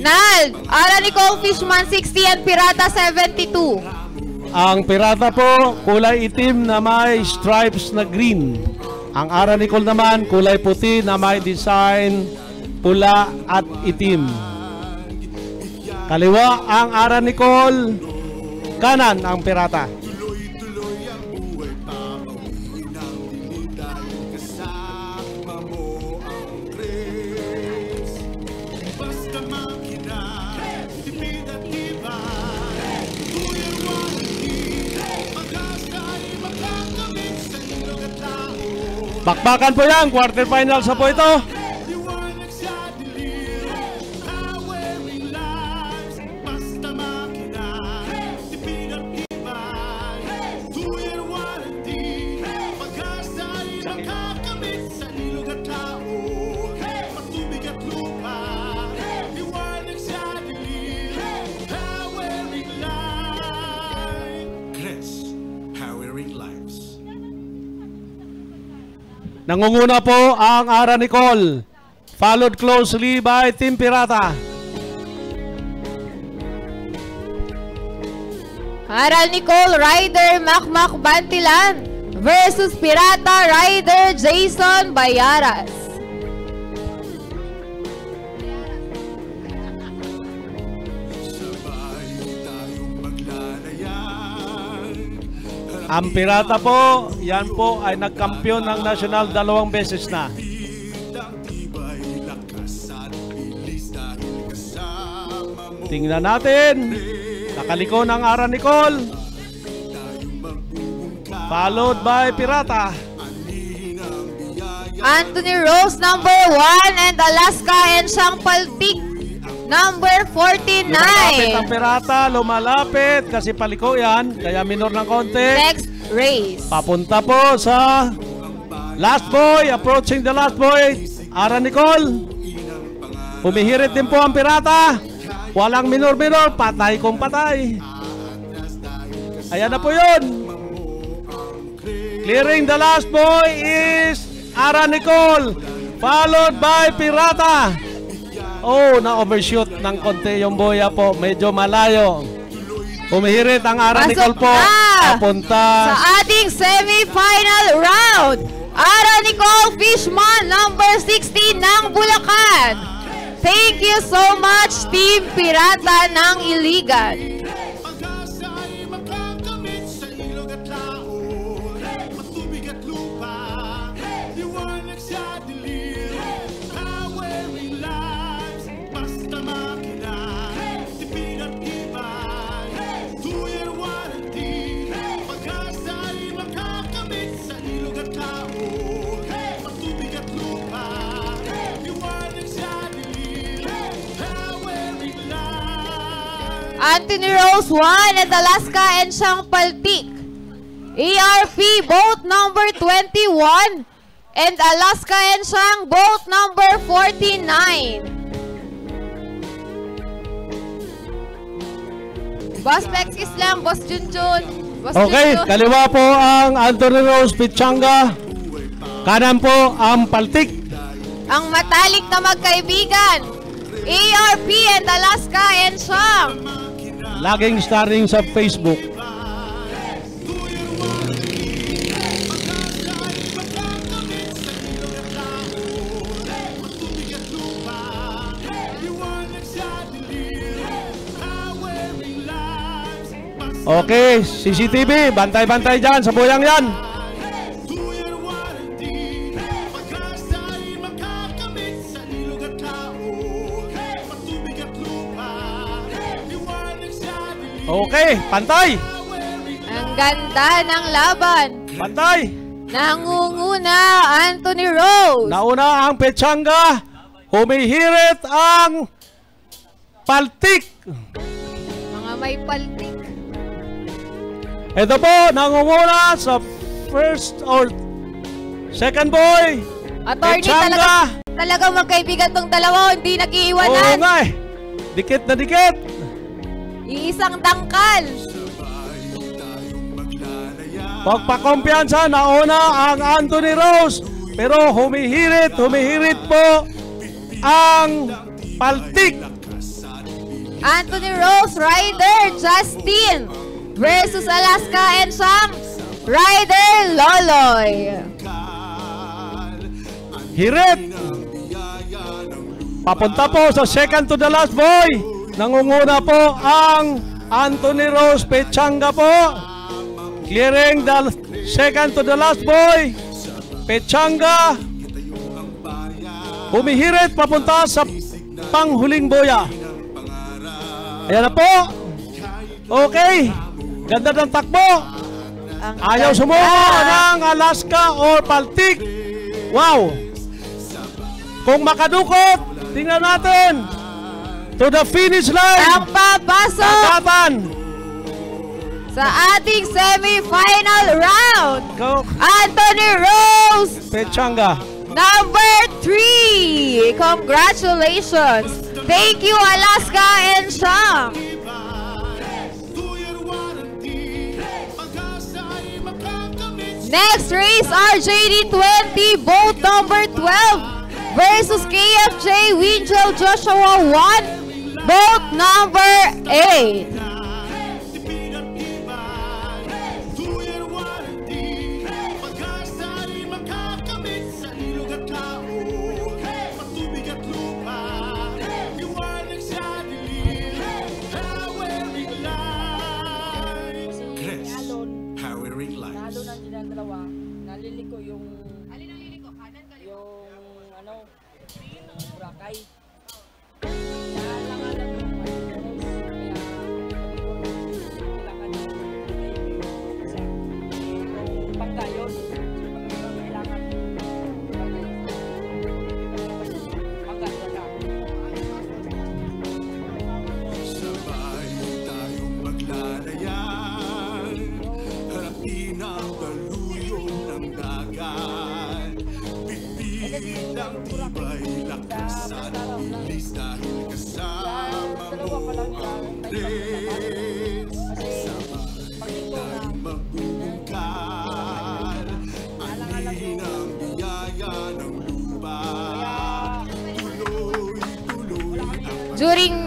Nald, Ara Nicole Fishman 60 and Pirata 72. Ang Pirata po, kulay itim na may stripes na green. Ang Ara Nicole naman, kulay puti na may design pula at itim. Kaliwa ang Ara Nicole, kanan ang Pirata. Bakbakan po yan, quarterfinals na po ito. Nangunguna po ang Ara Nicole, followed closely by Team Pirata. Ara Nicole Rider Makmak Bantilan versus Pirata Rider Jason Bayaras. Ang Pirata po, yan po ay nagkampiyon ng national 2 beses na. Tingnan natin. Nakaliko ng Ara Nicole, followed by Pirata. Anthony Rose number 1 and Alaska and Siyang Paltik number 49. Lumalapit ang Pirata, lumalapit kasi paliko yan, kaya minor ng konti. Next race. Papunta po sa last boy, approaching the last boy, Ara Nicole. Humihirit din po ang Pirata. Walang minor-minor, patay kung patay. Ayan na po yun. Clearing the last boy is Ara Nicole, followed by Pirata. Oh, na-overshoot ng konti yung boya po. Medyo malayo. Humihirit ang Ara Nicole po. Papunta sa ating semi-final round. Ara Nicole Fishman, number 16 ng Bulacan. Thank you so much, Team Pirata ng Iligan. Anthony Rose 1 and Alaska and Siyang Paltik. ERP both number 21 and Alaska and Siyang both number 49. Boss Pexis lang, Boss Junjun. Okay, kaliwa po ang Anthony Rose Pichanga. Kanan po ang Paltik. Ang matalik na magkaibigan, ERP and Alaska and Siyang. Laging starring sa Facebook. Okay, CCTV, bantay-bantay dyan sa buyang yan. Okay, pantay. Ang ganda ng laban. Pantay. Nangunguna Anthony Rose. Nauna ang Pichanga. Humihirit ang Paltik. Mga may Paltik. Ito po, nangunguna sa first or second boy. Attorney, talaga magkaibigan tong dalawa, hindi nag-iiwanan. Oo nga eh. Dikit na dikit. Iisang dangkal. Pagpakumpiyansa, nauna ang Anthony Rose. Pero humihirit po ang Paltik. Anthony Rose Rider Justin versus Alaska and Sam Rider Loloy. Hirit. Papunta po sa second to the last boy. Nangunguna po ang Anthony Rose Pechanga po. Clearing the second to the last boy. Pechanga. Humihirit papunta sa panghuling boya. Ayan na po. Okay. Ganda ng takbo. Ayaw sumuko ng Alaska or Paltik. Wow. Kung makadukot, tingnan natin. To the finish line. Ang papasok Tagapan. sa ating semi-final round. Go. Anthony Rose, Pechanga. number 3. Congratulations. Thank you, Alaska and Shang. Next race, RJD20, boat number 12 versus KFJ Winchell Joshua 1, boat number 8. Nalo na sila dalawa, naliliko yung... Alin ang liliko? Kanan ka yung ano, Boracay. Nalangalan yung kaya kailangan kasi yung panggayon, kailangan panggayon na. Sabay tayong maglalayan, harapin ang daluyo ng dagat. Pipilit ang tibay, lakas at bilis dahil kasama mo ang Diyos. Sabay tayong magbubungkal, alin ang biyaya ng lupa. Tuloy-tuloy ang During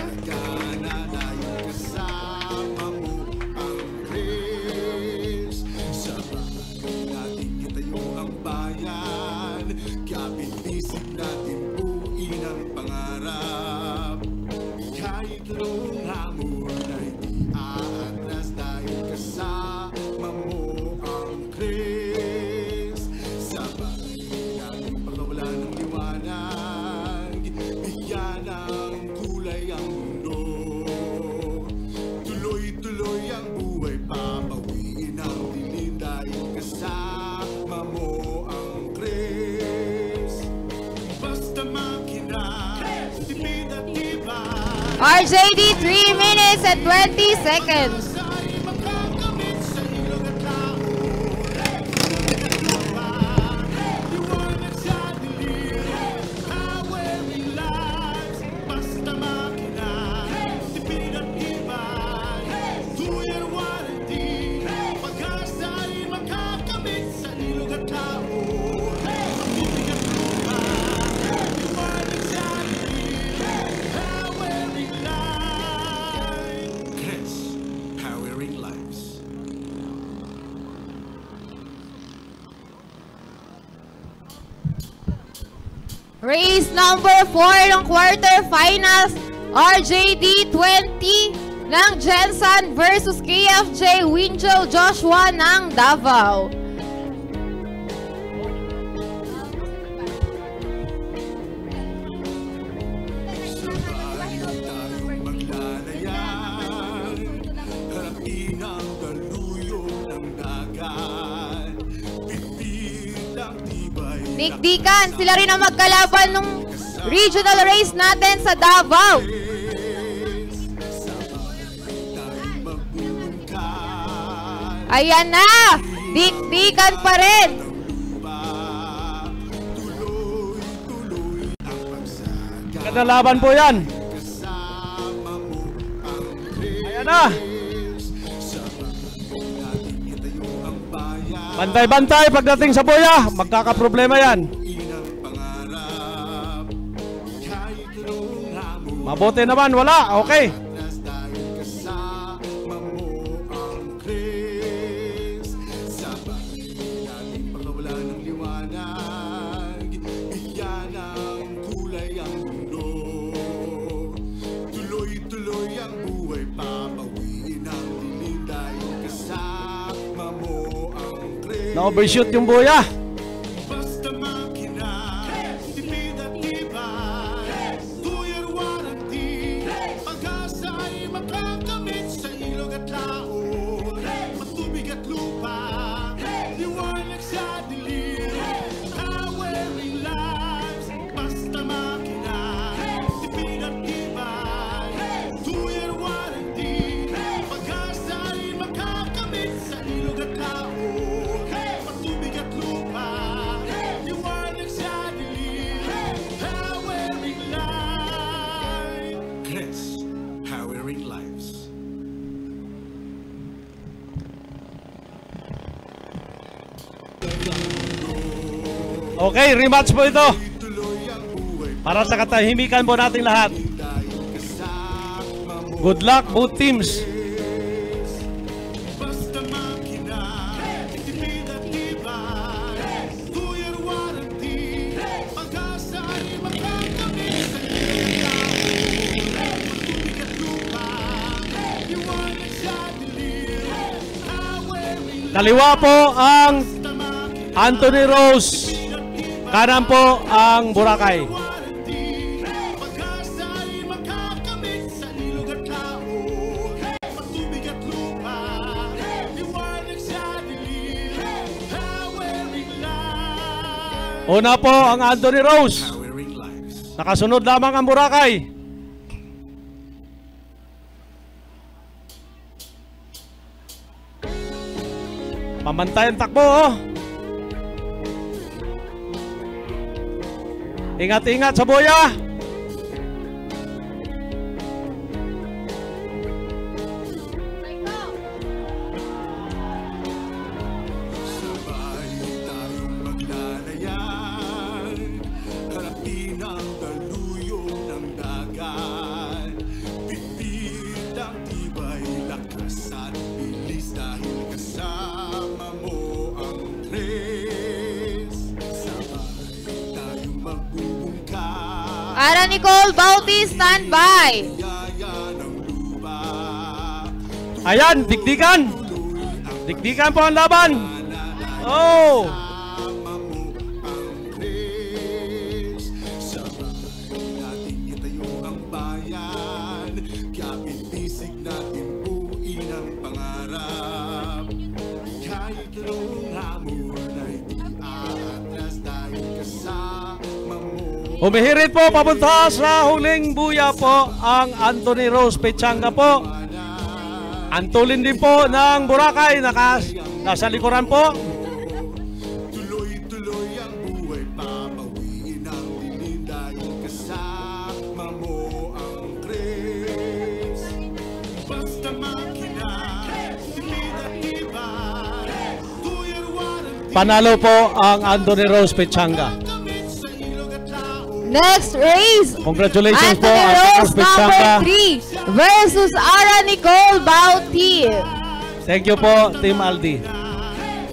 RJD 3 minutes and 20 seconds. Race number 4 ng quarterfinals, RJD 20 ng Jensen versus KFJ Winchell Joshua ng Davao. Dikdikan, sila rin ang magkalaban nung regional race natin sa Davao. Ayan na! Dikdikan pa rin! Ganda laban po yan. Ayan na! Bantay-bantay pagdating sa boya, magkakaproblema yan. Mabuti naman, wala. Okay. Na-overshoot yung buya. Basta makina, tipid at tibay, 2-year warranty, pag-asa ay makakamit sa ilog at laot, matubig at lupa, liwanag sa dilim, powering lives. Basta makina, tipid at tibay, 2-year warranty, pag-asa ay makakamit sa ilog at laot, matubig at lupa, liwanag sa dilim, powering lives. Chris, powering lives. Okay, rematch po ito. Para sa katahimikan po nating lahat. Good luck both teams. Basta makina, tipid at tibay, 2-year warranty, pag-asa ay makakamit sa ilog at matubig at lupa, liwanag sa dilim, powering Kaliwa po ang Anthony Rose. Kanan po ang Boracay. warranty, pag-asa ay makakamit sa ilog at laot, matubig at lupa, liwanag sa dilim, powering lives. Una po ang Anthony Rose. Powering lives. Nakasunod lamang ang Boracay. Pamantay ang takbo, oh. Ingat-ingat sa boya. Sabay tayong maglalayan, harapin ang daluyong ng dagat. Bitbit ang tibay, lakas at bilis dahil kasama mo ang tres. Sabay tayong magbubungkay, Ara Nicole Bautista, stand by. yaya ng lupa. Ayan, dikdikan. Dikdikan po ang laban. Oh! Kasama mo ang tres. Sabay natin itayo ang bayan, kapit-bisig natin buuin ang pangarap. Kahit anong hamon ay di aatras dahil kasama mo. Humihirit po papunta sa huling buya po ang Anthony Rose Pechanga po. Antulin din po ng Boracay, nasa likuran po. Tuloy-tuloy ang buhay, papawiin ang dilim dahil kasama mo ang tres. Basta makina, tipid at tibay, 2-year warranty, Panalo po ang Anthony Rose Pechanga. kamit sa ilog at laot. Next race. Congratulations po, Anthony Anthony Rose Rose Pechanga. number 3 versus Ara Nicole Bauti. Thank you po, Team Aldi.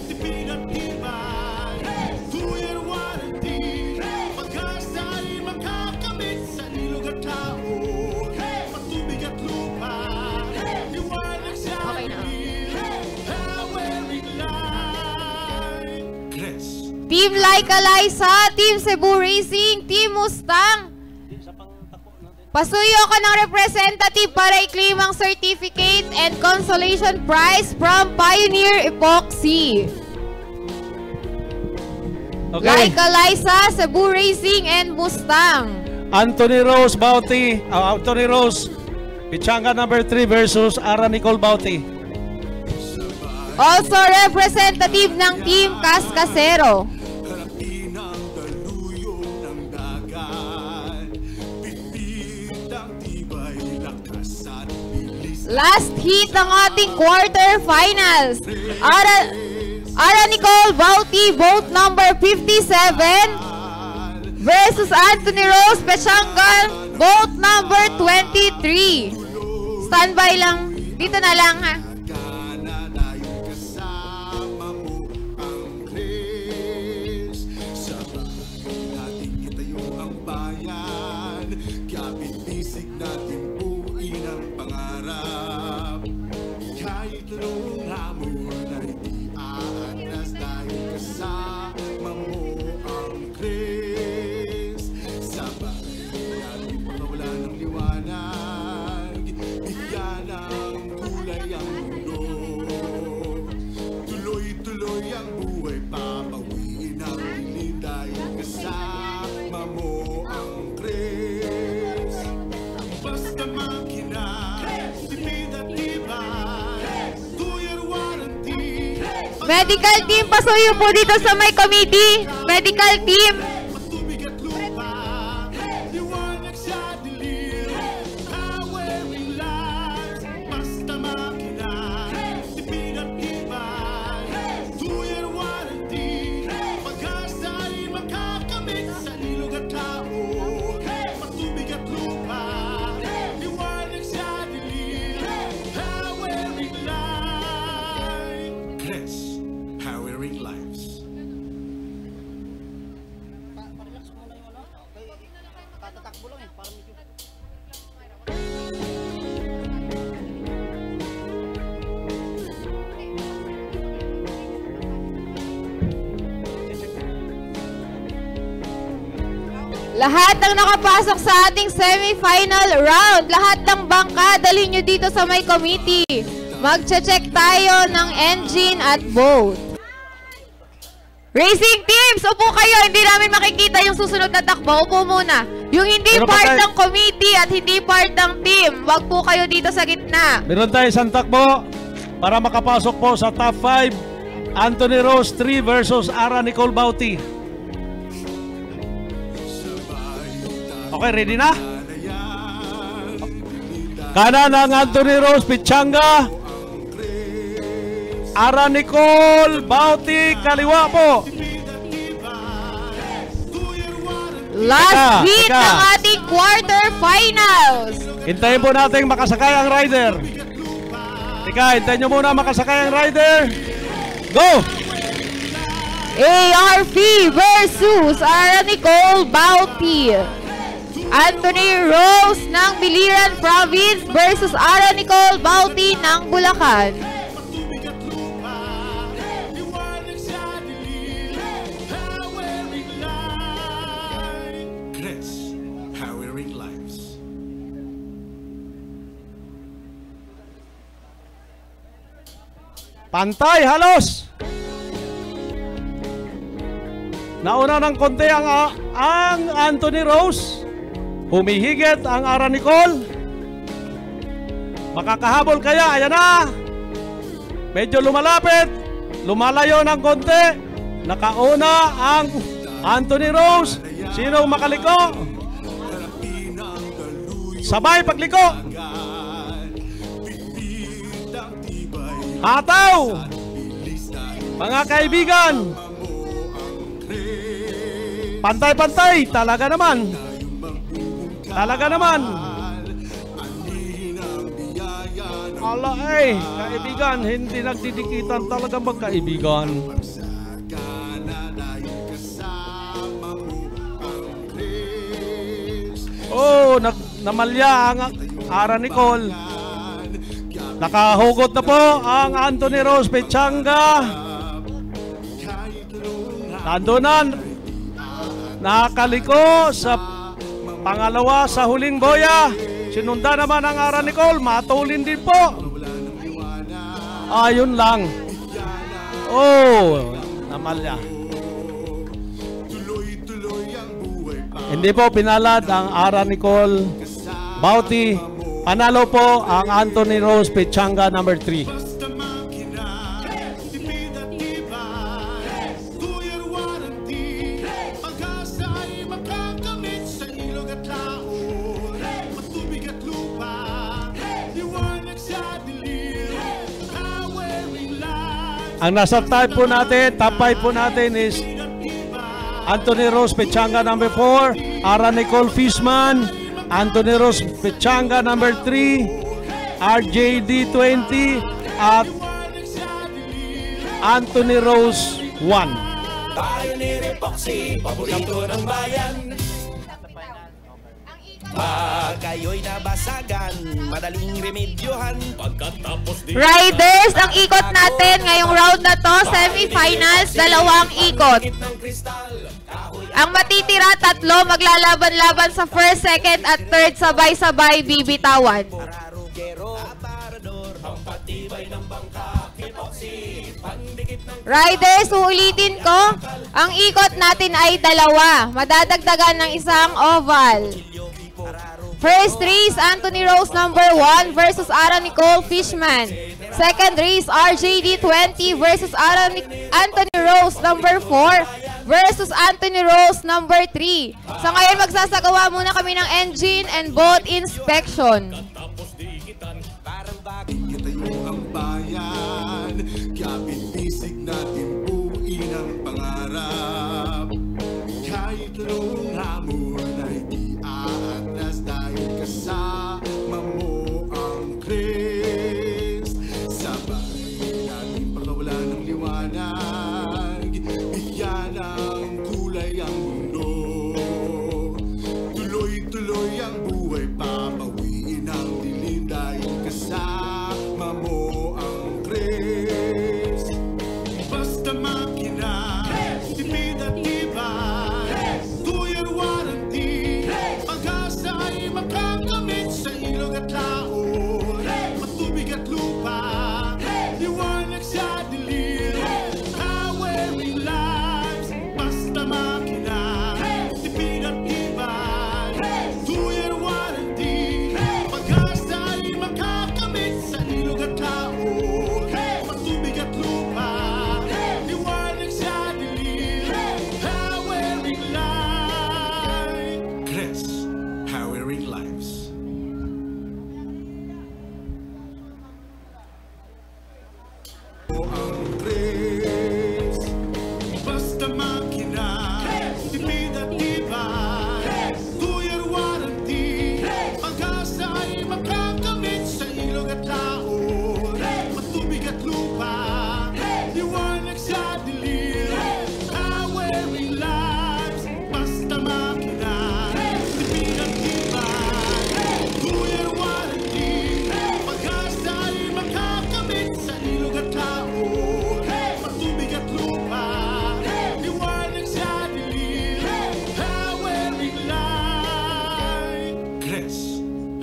Tipid at tibay, 2-year warranty, pag-asa ay makakamit sa ilog at laot, matubig at lupa, liwanag sa dilim, powering lives. Chris. Team Laika Liza, Team Cebu Racing, Team Mustang. Pasuyo ka ng representative para i-claim ang certificate and consolation prize from Pioneer Epoxy. Okay, Laika Liza, Cebu Racing, and Mustang. Anthony Rose Bauti, Anthony Rose Pechanga number 3 versus Ara Nicole Bauti. Also representative ng Team Cascasero. Harapin ang daluyong ng dagat, bitbit ang tibay, lakas at bilis. Last heat ng ating quarterfinals. Ara Nicole Bauti, vote number 57 versus Anthony Rose Pechanga, vote number 23. Standby lang. Dito na lang ha. Gana dahil kasama mo ang tres. Sabay natin itayo ang bayan, kapit-bisig natin buuin ang pangarap. Kahit anong hamon ay di aatras dahil Medical team, pasuyo po dito sa may committee. Medical team. Powering lives. Parelax muna yung ano. Okay. Tatatakbo lang eh. Para medyo... Lahat ng nakapasok sa ating semi-final round, lahat ng bangka, dalhin nyo dito sa may committee. Magche-check tayo ng engine at boat. Racing teams, upo kayo. Hindi namin makikita yung susunod na takbo. Upo muna. Yung hindi Pero part patay. ng committee at hindi part ng team, wag po kayo dito sa gitna. Meron tayo isang takbo para makapasok po sa top 5. Anthony Rose 3 versus Ara Nicole Bauti. Okay, ready na? Kanan ang Anthony Rose Pichanga. Ara Nicole Bauti, kaliwa po. Last beat teka. ng ating quarterfinals. Hintayin po natin makasakay ang rider. Teka, hintayin nyo muna makasakay ang rider. Go! ARV versus Ara Nicole Bauti. Anthony Rose ng Biliran Province versus Ara Nicole Bauti ng Bulacan. Chris, powering lives. Pantay, halos! Nauna ng konti ang Anthony Rose. Humihigit ang Ara Nicole. Makakahabol kaya? Ayan na! Medyo lumalapit. Lumalayo ng konti. Nakauna ang Anthony Rose. Sino makaliko? Sabay pagliko. Hataw! Mga kaibigan, pantay-pantay, talaga naman. Talaga naman. Ala eh, kaibigan, hindi nagdidikitan talaga magkaibigan. Oh, namalya ang Ara Nicole. Nakahugot na po ang Anthony Rose Pichanga. Nandoon nakaliko sa pangalawa sa huling boya. Sinunda naman ang Ara Nicole. Matulin din po. Ayun lang. Oh, namalya. Hindi po pinalad ang Ara Nicole Bauti. Panalo po ang Anthony Rose Pichanga number 3. Ang nasa top 5 po natin is Anthony Rose Pichanga number 4, Ara Nicole Fishman, Anthony Rose Pichanga number 3, RJD20 at Anthony Rose 1. Tayo ni Repoxy, paborito ng bayan. Pag kayo'y nabasagan, madaling remedyohan. Pagkatapos di Riders, ang ikot natin ngayong round na to, semifinals, 2 ikot. Ang matitira, 3, maglalaban-laban sa first, second at third, sabay-sabay bibitawan. Riders, uulitin ko, ang ikot natin ay 2. Madadagdagan ng isang oval. First race, Anthony Rose number 1 versus Ara Nicole Fishman. Second race, RJD 20 versus Anthony Rose number 4 versus Anthony Rose number 3. So ngayon magsasagawa muna kami ng engine and boat inspection. Itayo ang bayan, kapit-bisig natin buuin ang pangarap. Kahit anong hamon ay di aatras dahil kasama mo ang Chris. Sabay natin pagkawalan ng liwanag, bigyan ng kulay ang mundo. Tuloy-tuloy ang buhay, papawiin ang dilim dahil kasama mo ang Chris. Basta makina, tipid at tibay, 2-year warranty, pag-asa ay makakamit sa ilog at laon, matubig at lupa, liwanag sa dilim, powering lives. Basta makina, tipid at tibay, 2-year warranty, pag-asa ay makakamit sa ilog at laon, matubig at lupa, liwanag sa dilim, powering lives. Chris, powering lives. Ang Chris, basta makina, tipid at tibay, 2-year warranty, pag-asa ay makakamit sa ilog at laon, matubig at lupa, liwanag sa dilim, powering lives. Basta makina, tipid at tibay, 2-year warranty, pag-asa ay makakamit sa ilog at laon, matubig at lupa, liwanag sa dilim, powering lives. Chris,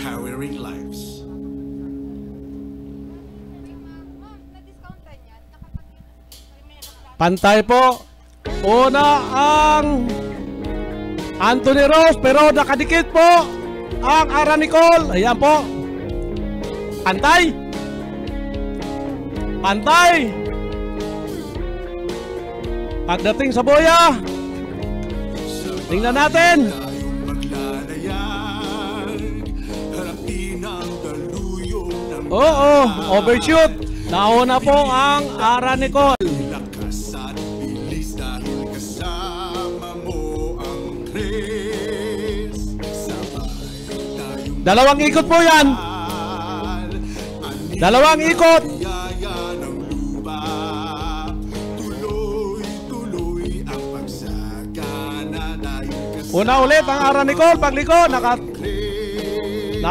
powering lives. Pantay po. Una ang Anthony Rose pero nakadikit po ang Ara Nicole. Ayan po. Pantay. Pantay. Pagdating sa boya, tingnan natin. Tayong maglalayag, harapin ang daluyong ng Oo, overshoot. Nauna po ang Ara Nicole. lakas at bilis dahil kasama mo ang Chris. Sabay tayong Dalawang ikot po yan. mahal, Dalawang ikot. yaya ng lupa. Tuloy-tuloy ang pagsagana dahil kasama Una ulit ang Ara Nicole. Pagliko, Chris.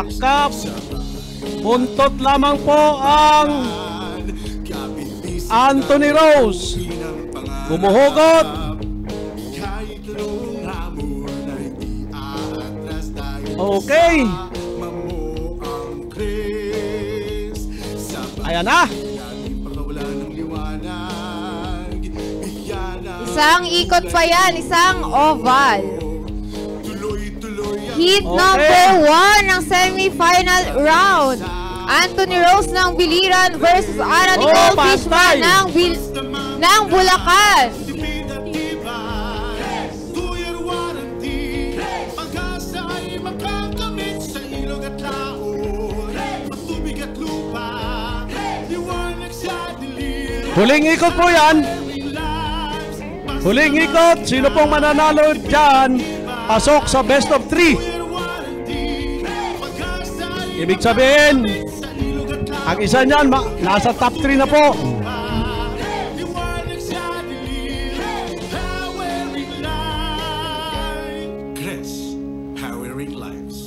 buntot lamang po ang Anthony Rose. Bumuhugot. Kahit anong hamon ay di aatras dahil Okay. kasama mo ang Chris. Sabay Ayan na. natin pagkawalan ng liwanag, bigyan ng Isang ikot pa yan, isang oval. tuloy-tuloy ang Heat Okay. number 1 ng semi-final round. Anthony Rose ng Biliran versus Ara Nicole pantay. Fishman ng Bulacan. tipid at tibay, 2-year warranty, pag-asa ay makakamit sa ilog at laon, matubig at lupa, liwanag sa dilim, Huling ikot po yan. powering lives. Basta Huling ikot. Sino pong mananalo dyan? Pasok sa best of 3. 2-year warranty, pag-asa ay Ibig sabihin, sa ilog at laon, ang isa niyan nasa top 3 na po. liwanag sa dilim, powering lives. Chris, powering lives.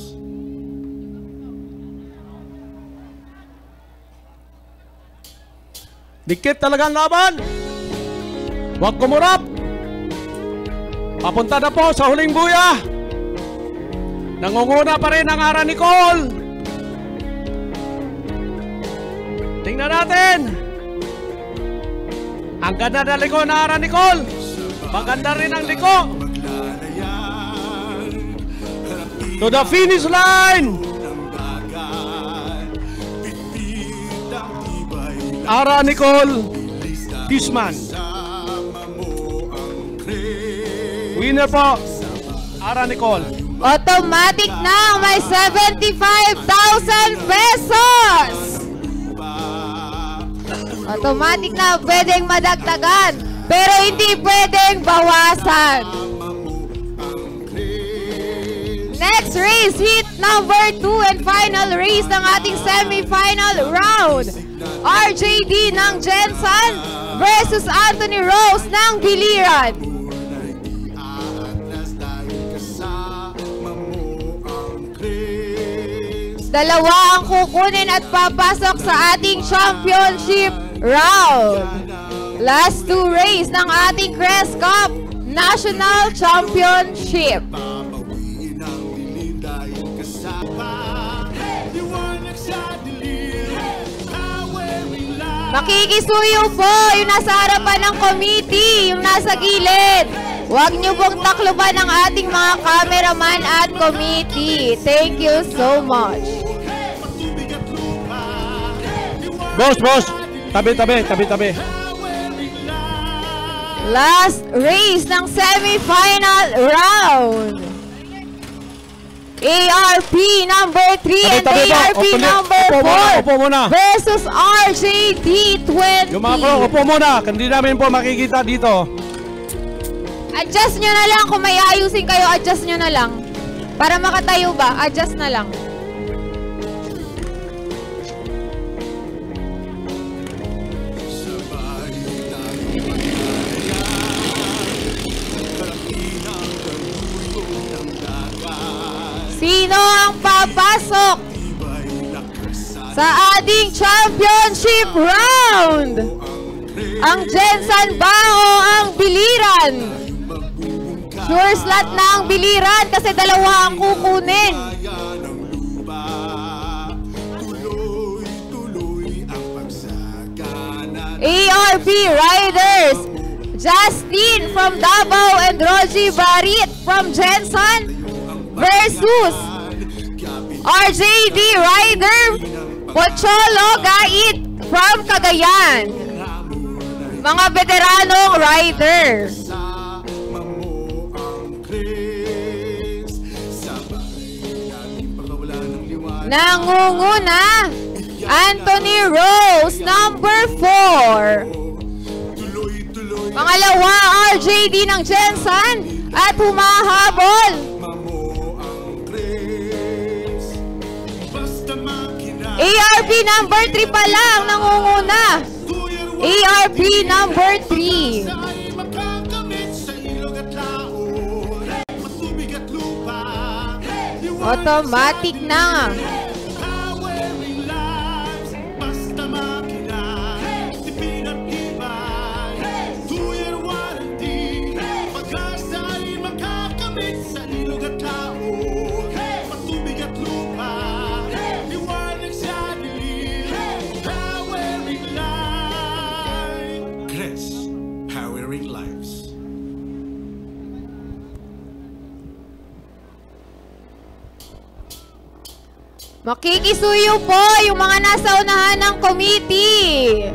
Dikit talaga ang laban. Huwag kumurap. Papunta na po sa huling buya. Nangunguna pa rin ang Ara Nicole. Tingnan natin. Ang ganda na liko na Ara Nicole. Maganda rin ang liko. Maglalayag, harapin To the finish line! Ara Nicole Fishman. Winner po, Ara Nicole. Automatic na may 75,000 pesos. Automatic na pwedeng madagdagan, pero hindi pwedeng bawasan. Next race, heat number 2 and final race ng ating semi-final round. RJD ng Jensen versus Anthony Rose ng Biliran. Dalawa ang kukunin at papasok sa ating championship round. Last 2 race ng ating Crest Cup National Championship. Makikisuyo po yung nasa harapan ng committee, yung nasa gilid. Huwag niyo pong takluban ang ating mga cameraman at committee. Thank you so much. Boss, tabi. Last race ng semi-final round. ARP number 3 and ARP number 4 versus RJD 20. Yung mga pro, upo muna. Hindi namin po makikita dito. Adjust nyo na lang. Kung may ayusin kayo, adjust nyo na lang. Para makatayo ba? Adjust na lang. Sino ang papasok sa ating championship round? Ang Jensen ba o ang Biliran? Sure slot na ang Biliran kasi dalawa ang kukunin. ARP Riders, Justin from Davao and Rogie Barit from Jensen versus RJD Rider, Pocholo Gait from Cagayan. Mga veteranong rider. Nangunguna, Anthony Rose, number 4. Pangalawa, RJD ng Jensen at humahabol. ARP number 3 pa lang nangunguna. ARP number 3. Automatic na. Makikisuyo po yung mga nasa unahan ng committee.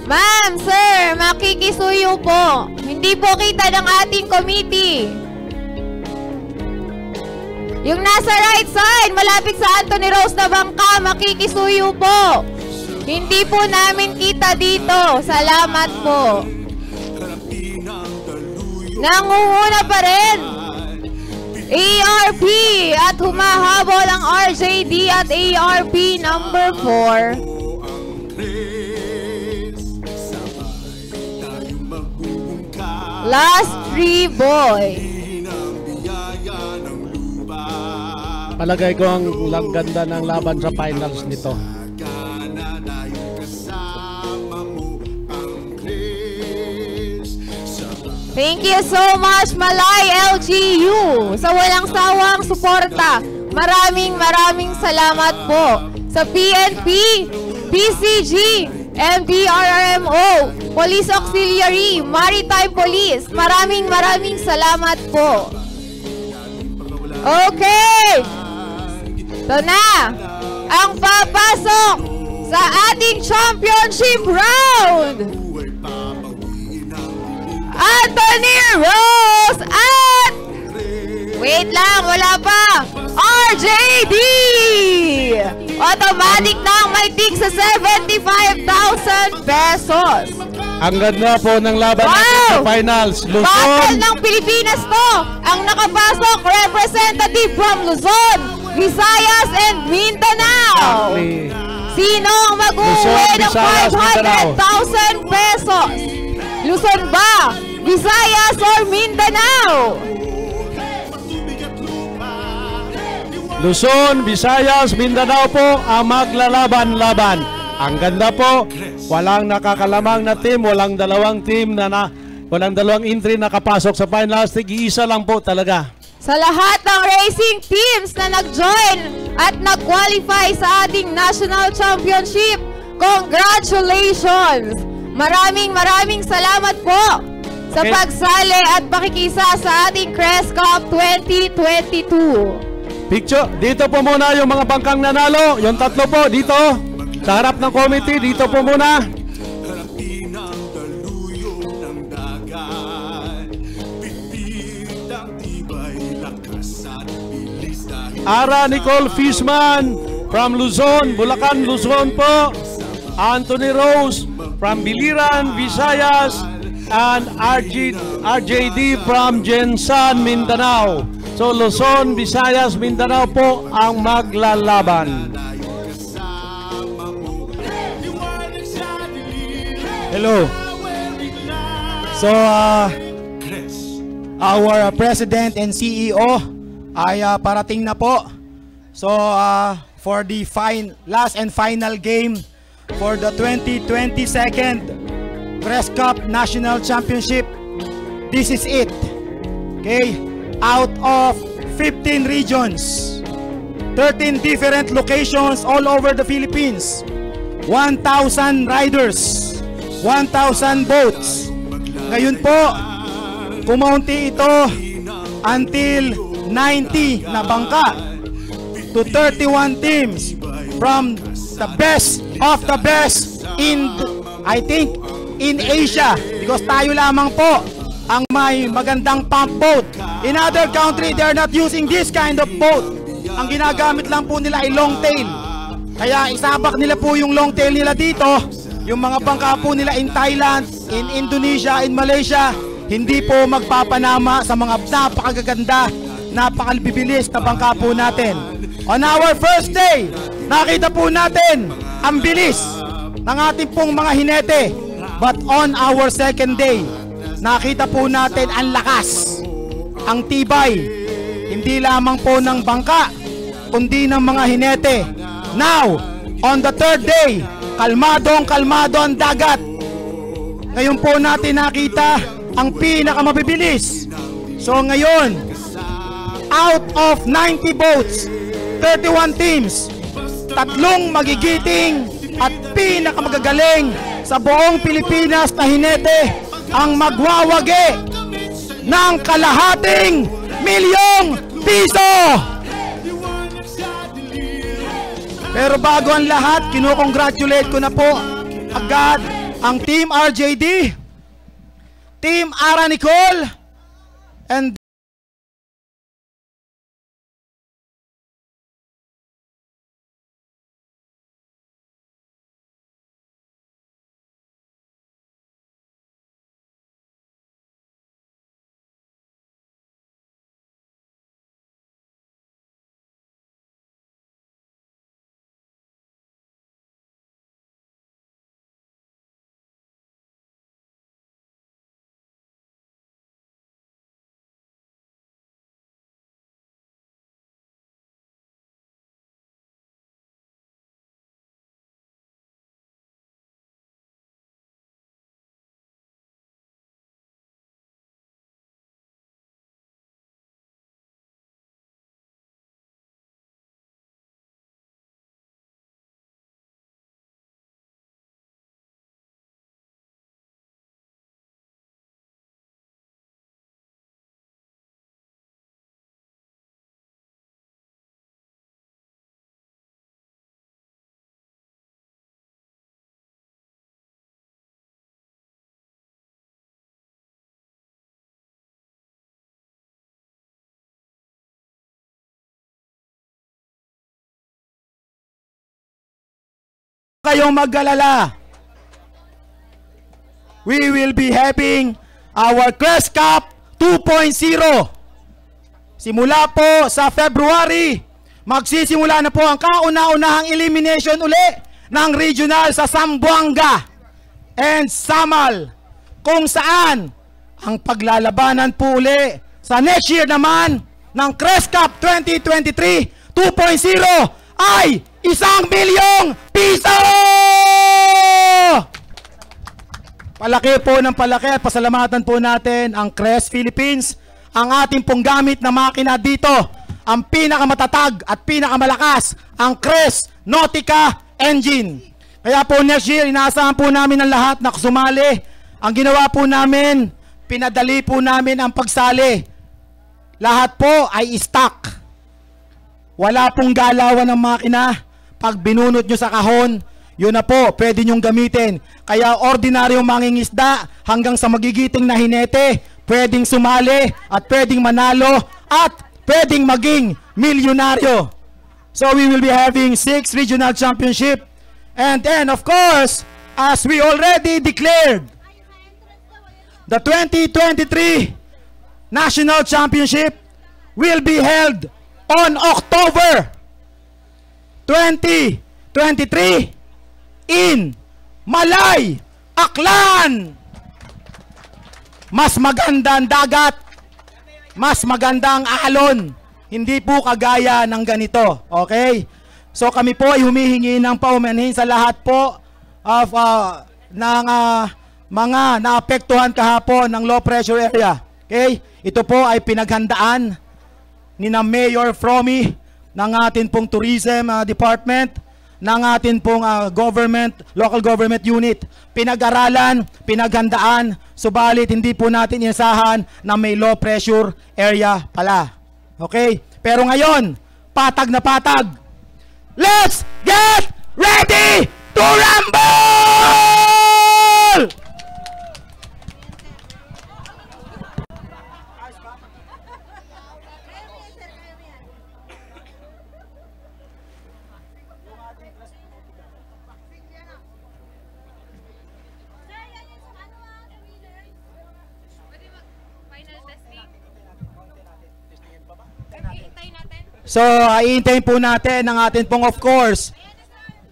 Ma'am, sir, makikisuyo po. Hindi po kita ng ating committee. Yung nasa right side, malapit sa Anthony Rose na bangka, makikisuyo po. Hindi po namin kita dito. Salamat po. Nangunguna pa rin ARP at humahabol ang RJD at ARP number 4. Last 3 boy. Palagay ko ang ganda ng laban sa finals nito. Thank you so much, Malay LGU, sa walang sawang suporta. Maraming salamat po sa PNP, PCG, MDRRMO, Police Auxiliary, Maritime Police. Maraming salamat po. Okay, Ito na, ang papasok sa ating championship round, Anthony Rose at, wait lang, wala pa, RJD! Automatic na ang may tig sa 75,000 pesos. Ang ganda po ng laban natin sa finals. Battle Luzon, ng Pilipinas to. Ang nakapasok, representative from Luzon, Visayas, and Mindanao. Exactly. Sino ang mag-uwi Luzon, ng Visayas, 500,000 pesos? Luzon ba? Visayas or Mindanao? Luzon, Visayas, Mindanao po ang maglalaban-laban. Ang ganda po, walang nakakalamang na team, walang dalawang team walang dalawang entry nakapasok sa finals. Tig-iisa lang po talaga. Sa lahat ng racing teams na nag-join at nag-qualify sa ating National Championship, congratulations! Maraming salamat po sa pagsali at pakikisa sa ating Crest Cup 2022. Picture, dito po muna yung mga bangkang nanalo. Yung tatlo po, dito. Sa harap ng committee, dito po muna. Harapin ang daluyong ng dagat. Pitpit ang tibay, lakas at bilis dahil Ara Nicole Fishman from Luzon, Bulacan, Luzon po. Anthony Rose from Biliran, Visayas, and RJD from Jensan, Mindanao. So Luzon, Visayas, Mindanao po ang maglalaban. Hello. So our president and CEO ay parating na po. So for the last and final game for the 2022nd Crest Cup National Championship. This is it. Okay? Out of 15 regions, 13 different locations all over the Philippines, 1,000 riders, 1,000 boats. Ngayon po, kumaunti ito until 90 na bangka to 31 teams from the best of the best in, I think, in Asia, because tayo lamang po ang may magandang pump boat. In other country, they are not using this kind of boat. Ang ginagamit lang po nila ay long tail. Kaya isabak nila po yung long tail nila dito. Yung mga bangka po nila in Thailand, in Indonesia, in Malaysia, hindi po magpapanama sa mga napakagaganda, napakabibilis na bangka po natin. On our first day, nakita po natin ang bilis ng ating pong mga hinete. But on our second day, nakita po natin ang lakas, ang tibay, hindi lamang po ng bangka, kundi ng mga hinete. Now, on the third day, kalmadong kalmado ang dagat. Ngayon po natin nakita ang pinakamabibilis. So ngayon, out of 90 boats, 31 teams, tatlong magigiting at pinakamagagaling sa buong Pilipinas na hinete ang magwawagi ng kalahating milyong piso. Pero bago ang lahat, kinukongratulate ko na po agad ang Team RJD, Team Ara Nicole, and kayong mag-alala. We will be having our Crest Cup 2.0. Simula po sa February, magsisimula na po ang kauna-unahang elimination uli ng regional sa Zamboanga and Samal, kung saan ang paglalabanan po uli sa next year naman ng Crest Cup 2023 2.0 ay 1,000,000 piso! Palaki po ng palaki at pasalamatan po natin ang Crest Philippines, ang ating pong gamit na makina dito, ang pinakamatatag at pinakamalakas, ang Crest Nautica engine. Kaya po next year, inaasahan po namin ang lahat na sumali. Ang ginawa po namin, pinadali po namin ang pagsali. Lahat po ay stock. Wala pong galawan ng makina. Pag binunot nyo sa kahon, yun na po, pwede nyong gamitin. Kaya ordinaryong mangingisda hanggang sa magigiting na hinete, pwedeng sumali at pwedeng manalo at pwedeng maging milyonaryo. So we will be having 6 regional championship. And then of course, as we already declared, the 2023 National Championship will be held on October 2023 in Malay, Aklan. Mas maganda ang dagat, mas maganda ang alon, hindi po kagaya ng ganito. Okay? So kami po ay humihingi ng paumanhin sa lahat po of ng mga naapektuhan kahapon ng low pressure area. Okay? Ito po ay pinaghandaan ni na Mayor Fromy ng atin pong tourism department, ng atin pong local government unit. Pinag-aralan, pinaghandaan, subalit hindi po natin inasahan na may low pressure area pala. Okay? Pero ngayon, patag na patag. Let's get ready to rumble! So, iintayin po natin ang atin pong of course,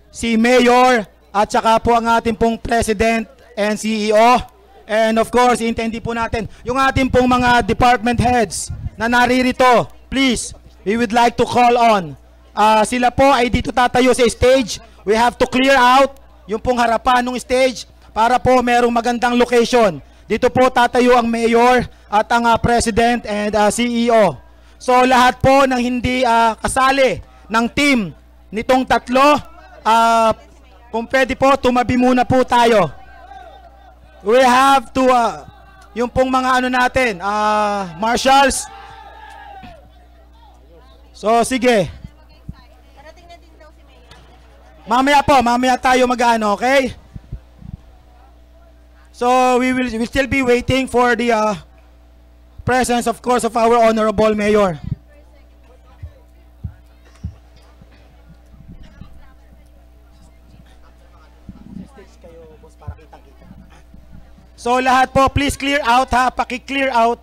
si Mayor at saka po ang atin pong President and CEO. And of course, iintayin din po natin yung atin pong mga department heads na naririto. Please, we would like to call on. Sila po ay dito tatayo sa stage. We have to clear out yung pong harapan ng stage para po merong magandang location. Dito po tatayo ang Mayor at ang President and CEO. So lahat po ng hindi kasali ng team nitong tatlo, kung pwede po, tumabi muna po tayo. We have to, yung pong mga ano natin, marshals. So sige. Mamaya tayo mag-ano, okay? So we will still be waiting for the presence, of course, of our Honorable Mayor. So lahat po, please clear out ha, paki-clear out.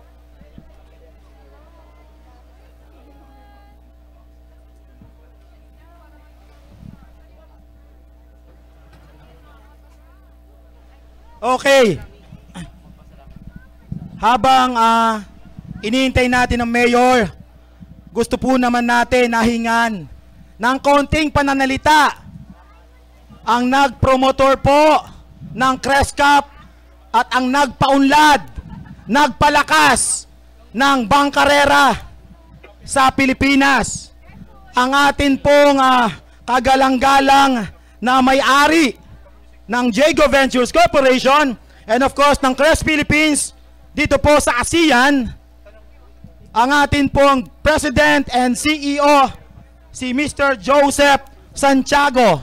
Okay. Habang iniintay natin ang Mayor, gusto po naman natin nahingan ng konting pananalita ang nagpromotor po ng Crest Cup at ang nagpaunlad, nagpalakas ng bangkarera sa Pilipinas. Ang atin pong kagalang-galang na may-ari ng Jago Ventures Corporation and of course ng Crest Philippines dito po sa ASEAN, ang atin pong President and CEO, si Mr. Joseph Santiago.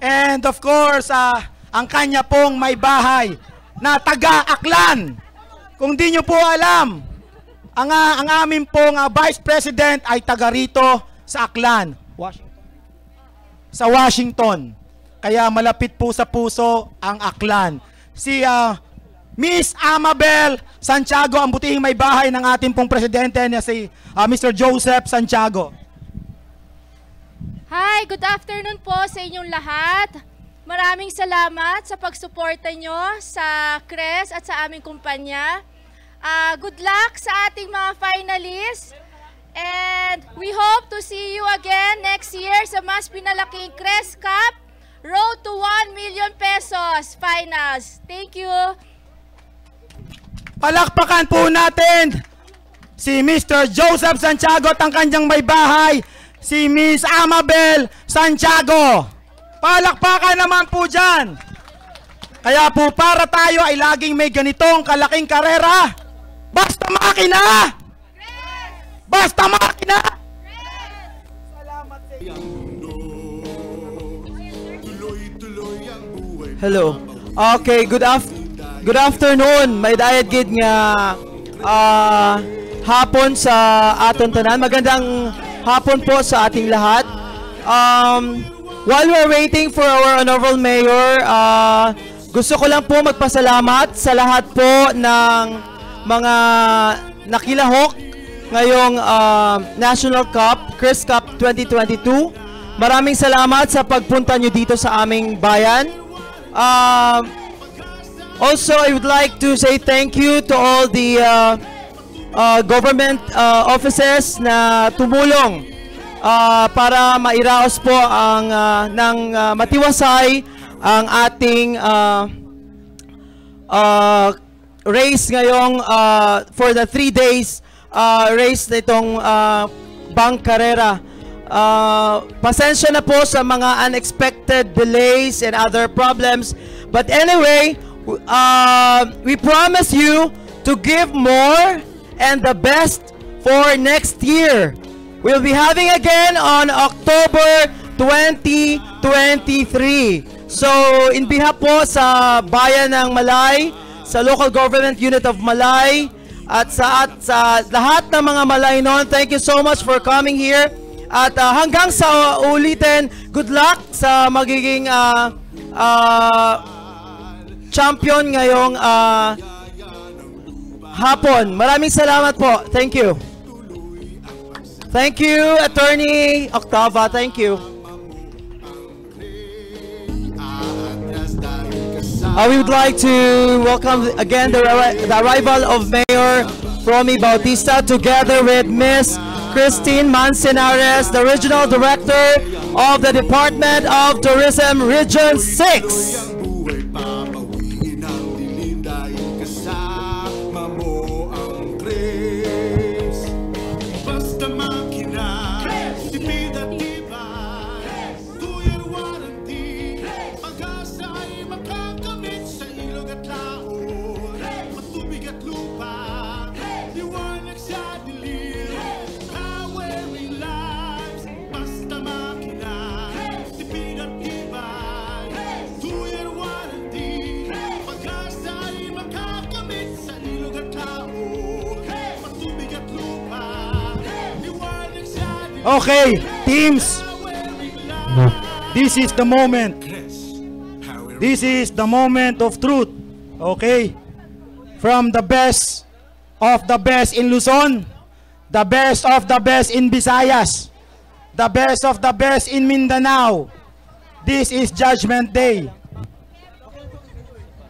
And of course, ang kanya pong may bahay na taga-Aklan. Kung di nyo po alam, Ang amin pong Vice President ay taga rito sa Aklan, sa Washington. Kaya malapit po sa puso ang Aklan. Si Miss Amabel Santiago, ang butihing may bahay ng ating pong presidente na si Mr. Joseph Santiago. Hi, good afternoon po sa inyong lahat. Maraming salamat sa pagsuporta nyo sa CRES at sa aming kumpanya. Good luck sa ating mga finalists. And we hope to see you again next year sa mas pinalaking CRES Cup Road to 1 million pesos finals. Thank you. Palakpakan po natin si Mr. Joseph Santiago at ang kanyang may bahay, si Miss Amabel Santiago. Palakpakan naman po dyan. Kaya po para tayo ay laging may ganitong kalaking karera. Basta makina! Basta makina! Salamat sa iyo. Hello. Okay, good afternoon. May dayad gid nga hapon sa aton tanan. Magandang hapon po sa ating lahat. While we're waiting for our honorable mayor, gusto ko lang po magpasalamat sa lahat po ng mga nakilahok ngayong National Cup, CRES Cup 2022. Maraming salamat sa pagpunta nyo dito sa aming bayan. Also, I would like to say thank you to all the government offices na tumulong para mairaos po ang ng matiwasay ang ating race ngayong for the 3 days race nitong Bang Carrera. Pasensya na po sa mga unexpected delays and other problems, but anyway, we promise you to give more and the best for next year. We'll be having again on October 2023. So in behalf po sa Bayan ng Malay, sa Local Government Unit of Malay, at sa lahat ng mga Malay noon, thank you so much for coming here. At hanggang sa ulitin, good luck sa magiging champion ngayong hapon. Maraming salamat po. Thank you. Thank you, Attorney Octava. Thank you. We would like to welcome again the arrival of Mayor Romy Bautista together with Miss Christine Mancenares, the Regional Director of the Department of Tourism Region 6. Okay, teams, this is the moment. This is the moment of truth. Okay, from the best of the best in Luzon, the best of the best in Visayas, the best of the best in Mindanao. This is Judgment Day.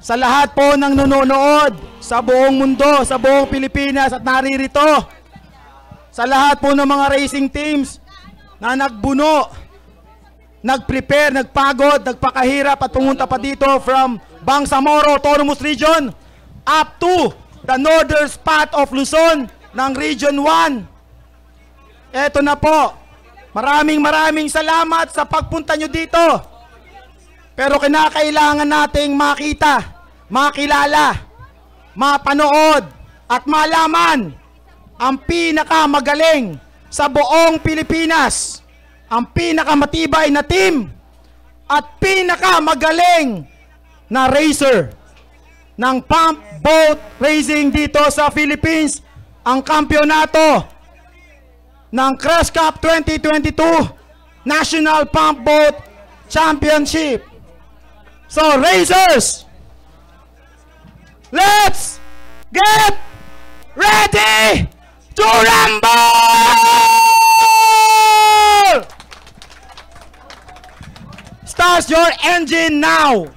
Sa lahat po ng nanonood sa buong mundo, sa buong Pilipinas at naririto, sa lahat po ng mga racing teams na nagbuno, nag-prepare, nagpagod, nagpakahirap at pumunta pa dito from Bangsamoro, Autonomous Region up to the northern spot of Luzon ng Region 1. Eto na po. Maraming salamat sa pagpunta nyo dito. Pero kinakailangan nating makita, makilala, mapanood at malaman ang pinakamagaling sa buong Pilipinas, ang pinakamatibay na team at pinakamagaling na racer ng pump boat racing dito sa Philippines. ang kampyonato ng Crest Cup 2022 National Pump Boat Championship. So, racers, let's get ready to rumble! Start your engine now!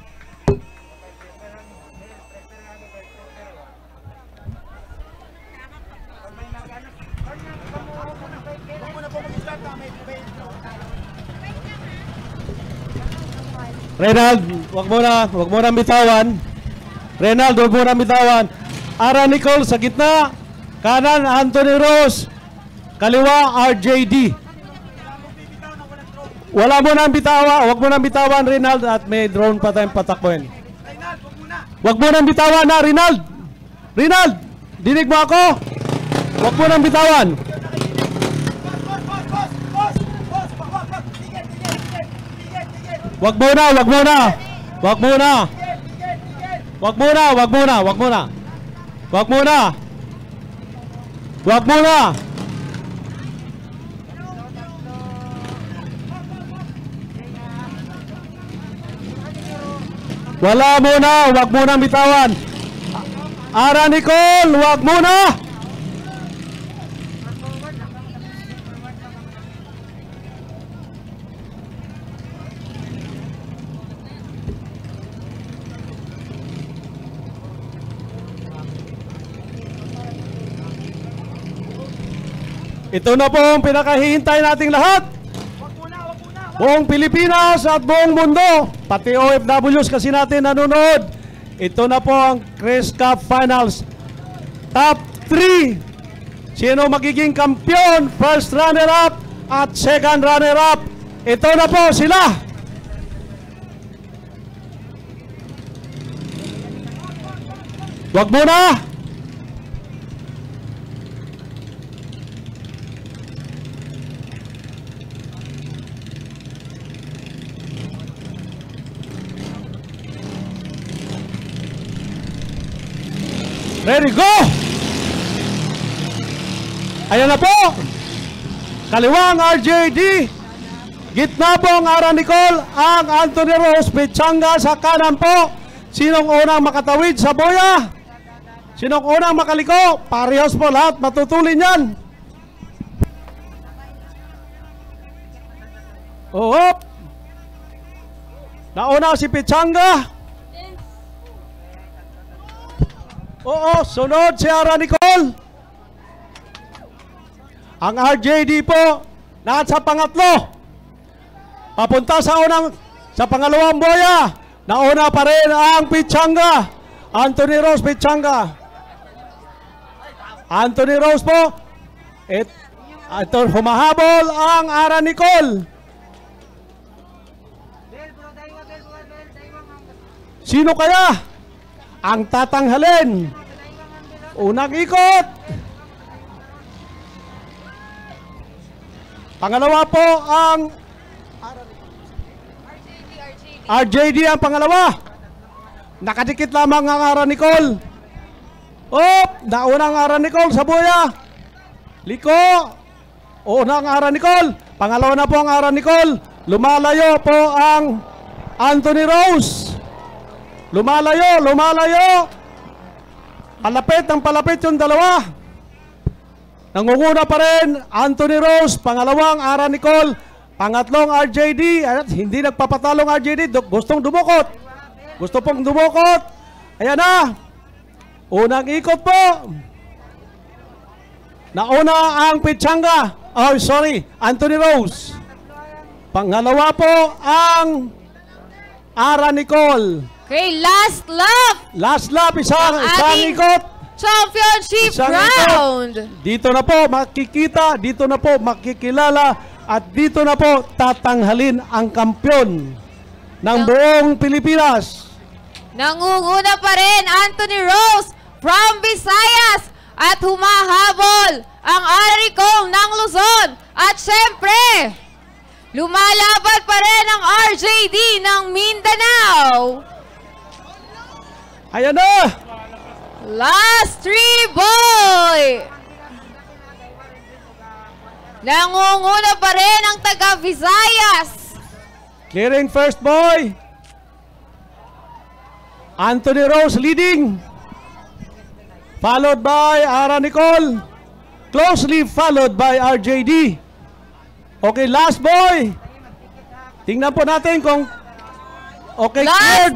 Reynald, wag mo na bitawan. Reynald, wag mo na bitawan. Ara Nicole sa gitna. Kanan, Anthony Rose. Kaliwa, RJD. Wala mo na bitawa. Wag mo na bitawan, Reynald. At may drone pa tayong patakbuhin. Wag mo na bitawan na, Reynald. Reynald, dinig mo ako. Wag mo na bitawan. Wag muna. Wag muna. Wag muna. Wag muna. Wag muna. Wag muna. Wag muna. Wag muna. Wala muna. Wag muna bitawan. Ara Nicole, wag muna. Ito na po ang pinakahihintay nating lahat. Buong Pilipinas at buong mundo, pati OFWs kasi natin nanonood. Ito na po ang Crest Cup Finals. Top 3. Sino magiging kampiyon, first runner-up at second runner-up. Ito na po sila. Wag muna. Ready, go! Ayan na po. Kaliwang RJD. Gitna po ang Ara Nicole. Ang Anthony Rose Pichanga sa kanan po. Sinong unang makatawid sa boya? Sinong unang makaliko? Parehas po lahat. Matutulin yan. Oo. Nauna si Pichanga. Oo, sunod si Ara Nicole. Ang RJD po, nasa pangatlo. Papunta sa pangalawang boya. Nauna pa rin ang Pichanga. Anthony Rose Pichanga. Anthony Rose po. Ito, humahabol ang Ara Nicole. Sino kaya ang tatanghalin? Unang ikot. Pangalawa po ang RJD ang pangalawa. Nakadikit lamang ang Ara Nicole. Nauna ang Ara Nicole sa buya. Liko. Una ang Ara Nicole. Pangalawa na po ang Ara Nicole. Lumalayo po ang Anthony Rose. Lumalayo. Palapit yung dalawa. Nangunguna pa rin Anthony Rose, pangalawang Ara Nicole, pangatlong RJD. Hindi nagpapatalong RJD, gustong dumukot. Gusto pong dumukot. Ayan na. Unang ikot po. Nauna ang Pichanga. Anthony Rose. Pangalawa po ang Ara Nicole. Okay, last lap. Last lap, isang ikot. Championship round. Dito na po makikita, dito na po makikilala, at dito na po tatanghalin ang kampyon ng buong Pilipinas. Nangunguna pa rin Anthony Rose from Visayas at humahabol ang Ara Nicole ng Luzon. At syempre, lumalaban pa rin ang RJD ng Mindanao. Ayan na! Last 3, boy! Nangunguna pa rin ang taga Visayas. Clearing first boy. Anthony Rose leading. Followed by Ara Nicole. Closely followed by RJD. Okay, last boy. Tingnan po natin kung okay, cleared.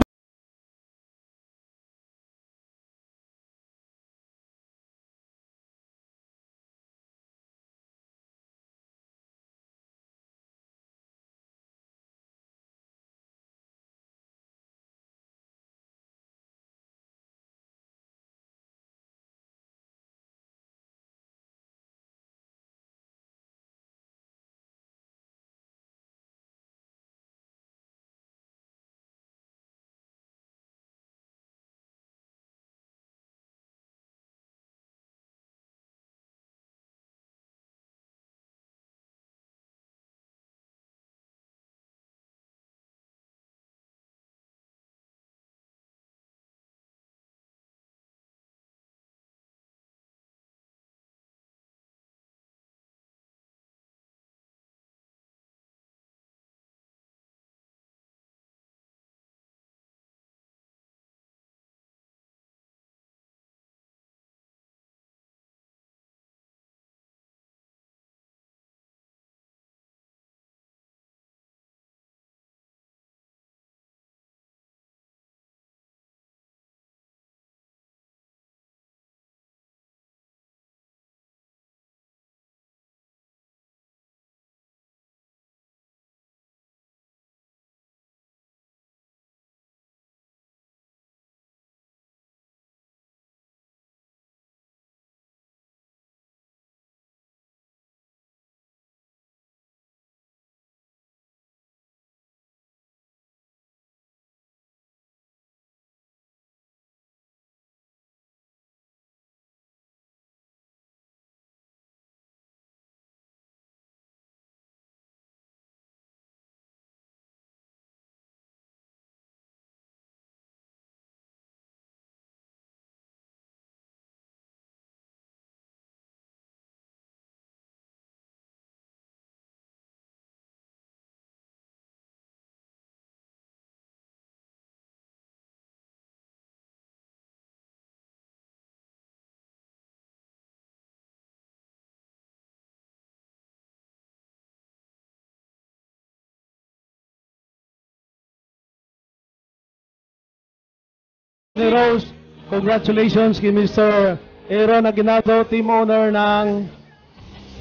Rose, congratulations kay Mr. Aaron Aguinaldo, team owner ng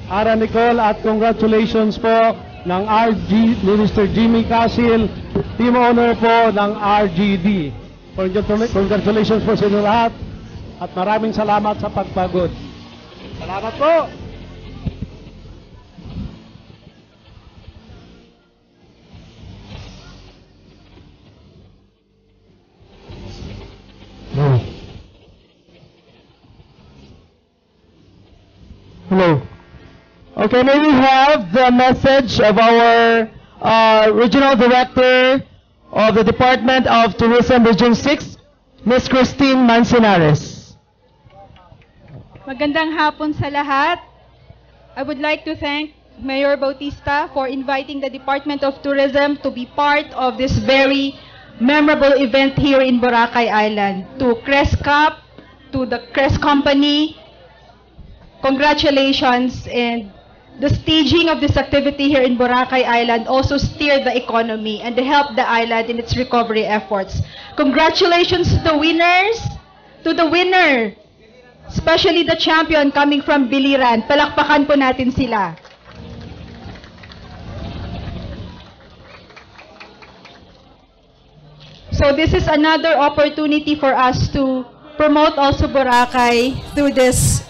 Ara Nicole, at congratulations po ng ni Mr. Jimmy Casil, team owner po ng RGD. Congratulations po sa inyo lahat at maraming salamat sa pagpagod. Salamat po! Hello. Okay, may we have the message of our Regional Director of the Department of Tourism Region 6, Ms. Christine Mancinares. Magandang hapon sa lahat. I would like to thank Mayor Bautista for inviting the Department of Tourism to be part of this very memorable event here in Boracay Island. To Crest Cup, to the Crest Company, congratulations, and the staging of this activity here in Boracay Island also steered the economy and helped the island in its recovery efforts. Congratulations to the winners, to the winner, especially the champion coming from Biliran. Palakpakan po natin sila. So this is another opportunity for us to promote also Boracay through this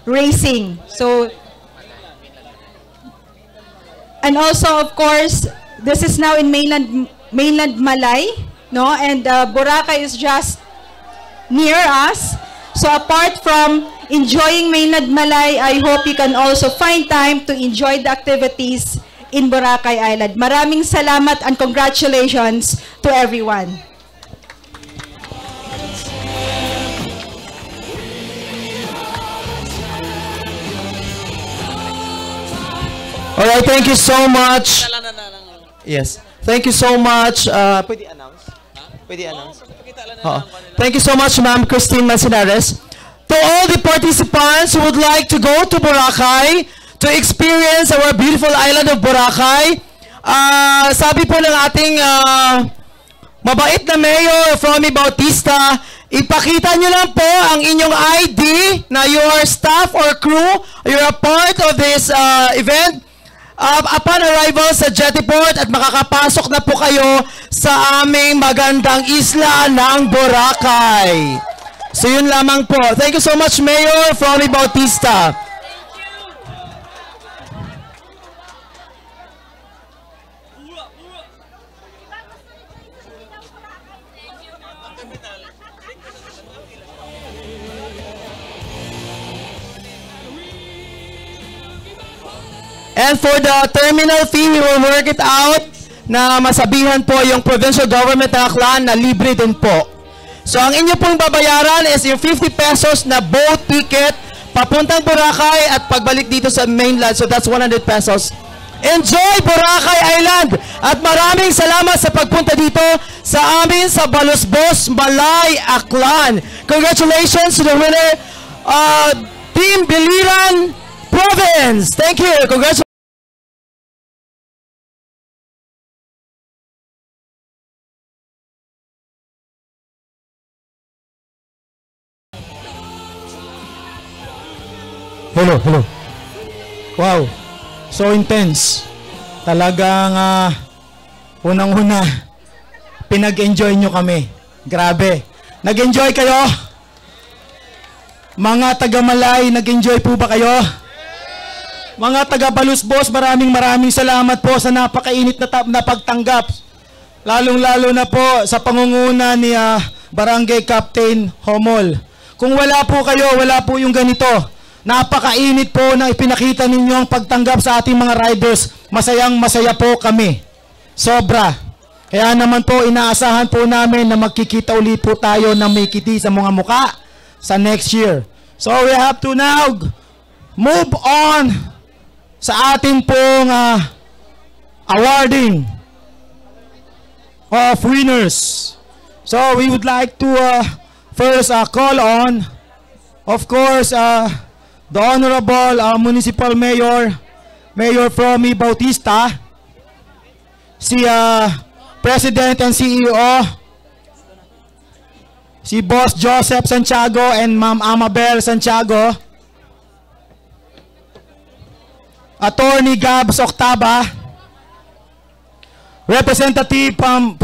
racing. So, and also of course, this is now in mainland Malay, no? And Boracay is just near us. So apart from enjoying mainland Malay, I hope you can also find time to enjoy the activities in Boracay Island. Maraming salamat and congratulations to everyone. Alright, thank you so much. Yes. Thank you so much. Pwede announce? Pwede announce? Thank you so much, Ma'am Christine Masinares. To all the participants who would like to go to Boracay to experience our beautiful island of Boracay, sabi po ng ating mabait na Mayor Fromy Bautista, ipakita nyo lang po ang inyong ID na you are staff or crew, you're a part of this event. Upon arrival sa Jettyport at makakapasok na po kayo sa aming magandang isla ng Boracay. So yun lamang po. Thank you so much, Mayor Fromy Bautista. And for the terminal fee, we will work it out na masabihan po yung provincial government ng Aklan na libre din po. So ang inyo pong babayaran is yung 50 pesos na boat ticket papuntang Boracay at pagbalik dito sa mainland. So that's 100 pesos. Enjoy Boracay Island! At maraming salamat sa pagpunta dito sa amin sa Balusbos, Malay, Aklan. Congratulations to the winner, Team Biliran Province. Thank you. Congratulations. Hello. Wow. So intense. Talagang unang-una pinag-enjoy nyo kami. Grabe. Nag-enjoy kayo? Mga taga-Malay, nag-enjoy po ba kayo? Mga taga-Balusbos, maraming salamat po sa napakainit na pagtanggap. Lalong-lalo na po sa pangunguna ni Barangay Captain Homol. Kung wala po kayo, wala po yung ganito. Napakainit po na ipinakita ninyo ang pagtanggap sa ating mga riders. Masayang-masaya po kami. Sobra. Kaya naman po, inaasahan po namin na magkikita ulit po tayo ng may kiti sa mga muka sa next year. So we have to now move on sa ating pong awarding of winners. So we would like to first call on, of course, the Honorable Municipal Mayor Fromy Bautista, si President and CEO, si Boss Joseph Santiago and Ma'am Amabel Santiago, Attorney Gabs Octava, representative from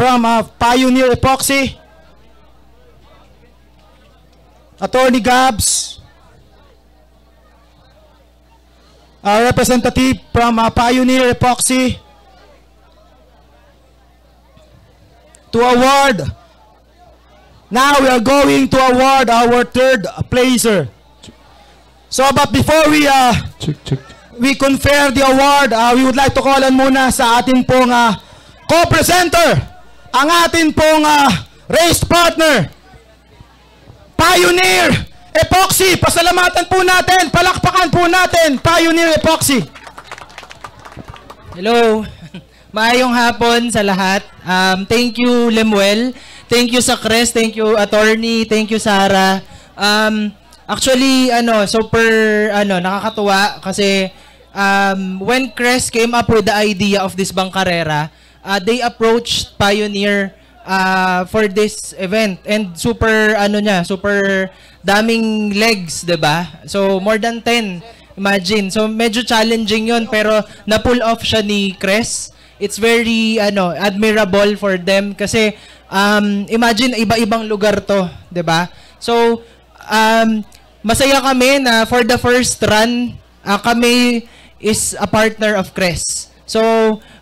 Pioneer Epoxy, Attorney Gabs, representative from Pioneer Epoxy, to award. Now we are going to award our third placer. So but before we confer the award, we would like to call on muna sa ating pong co-presenter, ang ating pong race partner, Pioneer Epoxy. Pasalamatan po natin, palakpakan po natin, Pioneer Epoxy. Hello. Maayong hapon sa lahat. Thank you, Lemuel. Thank you sa Cres. Thank you, Attorney. Thank you, Sarah. Actually, super nakakatuwa kasi when Cres came up with the idea of this Bangkarera, they approached Pioneer for this event, and super super daming legs, 'di ba? So more than 10, imagine. So medyo challenging 'yon, pero na-pull off siya ni Cres. It's very admirable for them kasi imagine iba-ibang lugar 'to, 'di ba? So masaya kami na for the first run kami is a partner of Cres. So,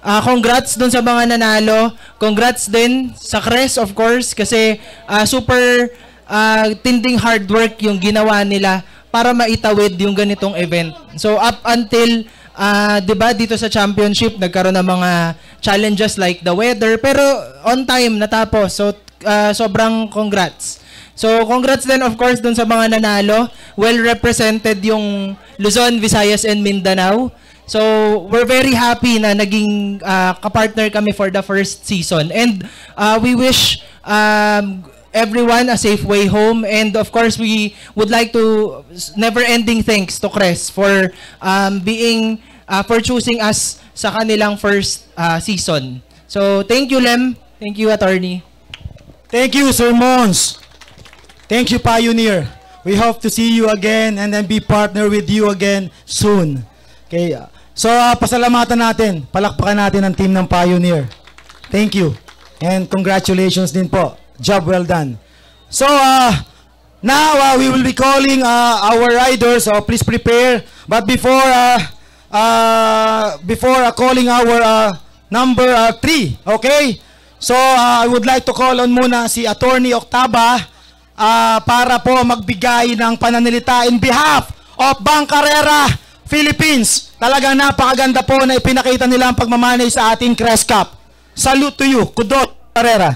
congrats dun sa mga nanalo. Congrats din sa Cres, of course, kasi super tinding hard work yung ginawa nila para maitawid yung ganitong event. So, up until, diba, dito sa championship, nagkaroon ng mga challenges like the weather, pero on time natapos. So, sobrang congrats. So, congrats din, of course, dun sa mga nanalo. Well represented yung Luzon, Visayas, and Mindanao. So, we're very happy na naging kapartner kami for the first season. And we wish everyone a safe way home. And of course, we would like to never-ending thanks to Cres for for choosing us sa kanilang first season. So, thank you, Lem. Thank you, Attorney. Thank you, Sir Mons. Thank you, Pioneer. We hope to see you again and then be partner with you again soon. Okay. So, pasalamatan natin. Palakpakan natin ang team ng Pioneer. Thank you. And congratulations din po. Job well done. So, now we will be calling our riders. So, please prepare. But before calling our number 3, okay? So, I would like to call on muna si Attorney Octava para po magbigay ng pananalita in behalf of Bank Carrera Philippines. Talagang napakaganda po na ipinakita nila ang pagmamanay sa ating Crest Cup. Salute to you, Kudot Carrera.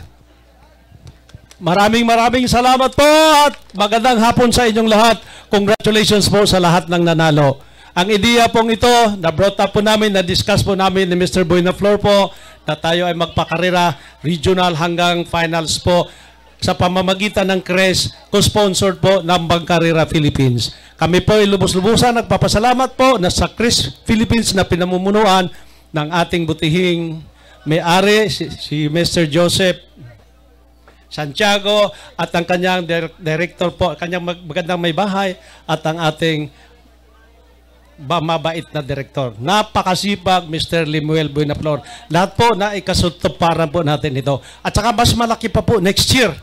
Maraming salamat po at magandang hapon sa inyong lahat. Congratulations po sa lahat ng nanalo. Ang ideya pong ito, na-brought up po namin, na-discuss po namin ni Mr. Buenaflor po na tayo ay magpakarera regional hanggang finals po sa pamamagitan ng CRES, co-sponsored po ng Bangkarera Philippines. Kami po ay lubos-lubusan nagpapasalamat po na sa CRES Philippines na pinamumunuan ng ating butihing may-ari, si Mr. Joseph Santiago at ang kanyang director po, kanyang magandang may bahay at ang ating mabait na direktor. Napakasipag, Mr. Lemuel Buenaflor. Lahat po na ikasutuparan po natin ito. At saka mas malaki pa po next year.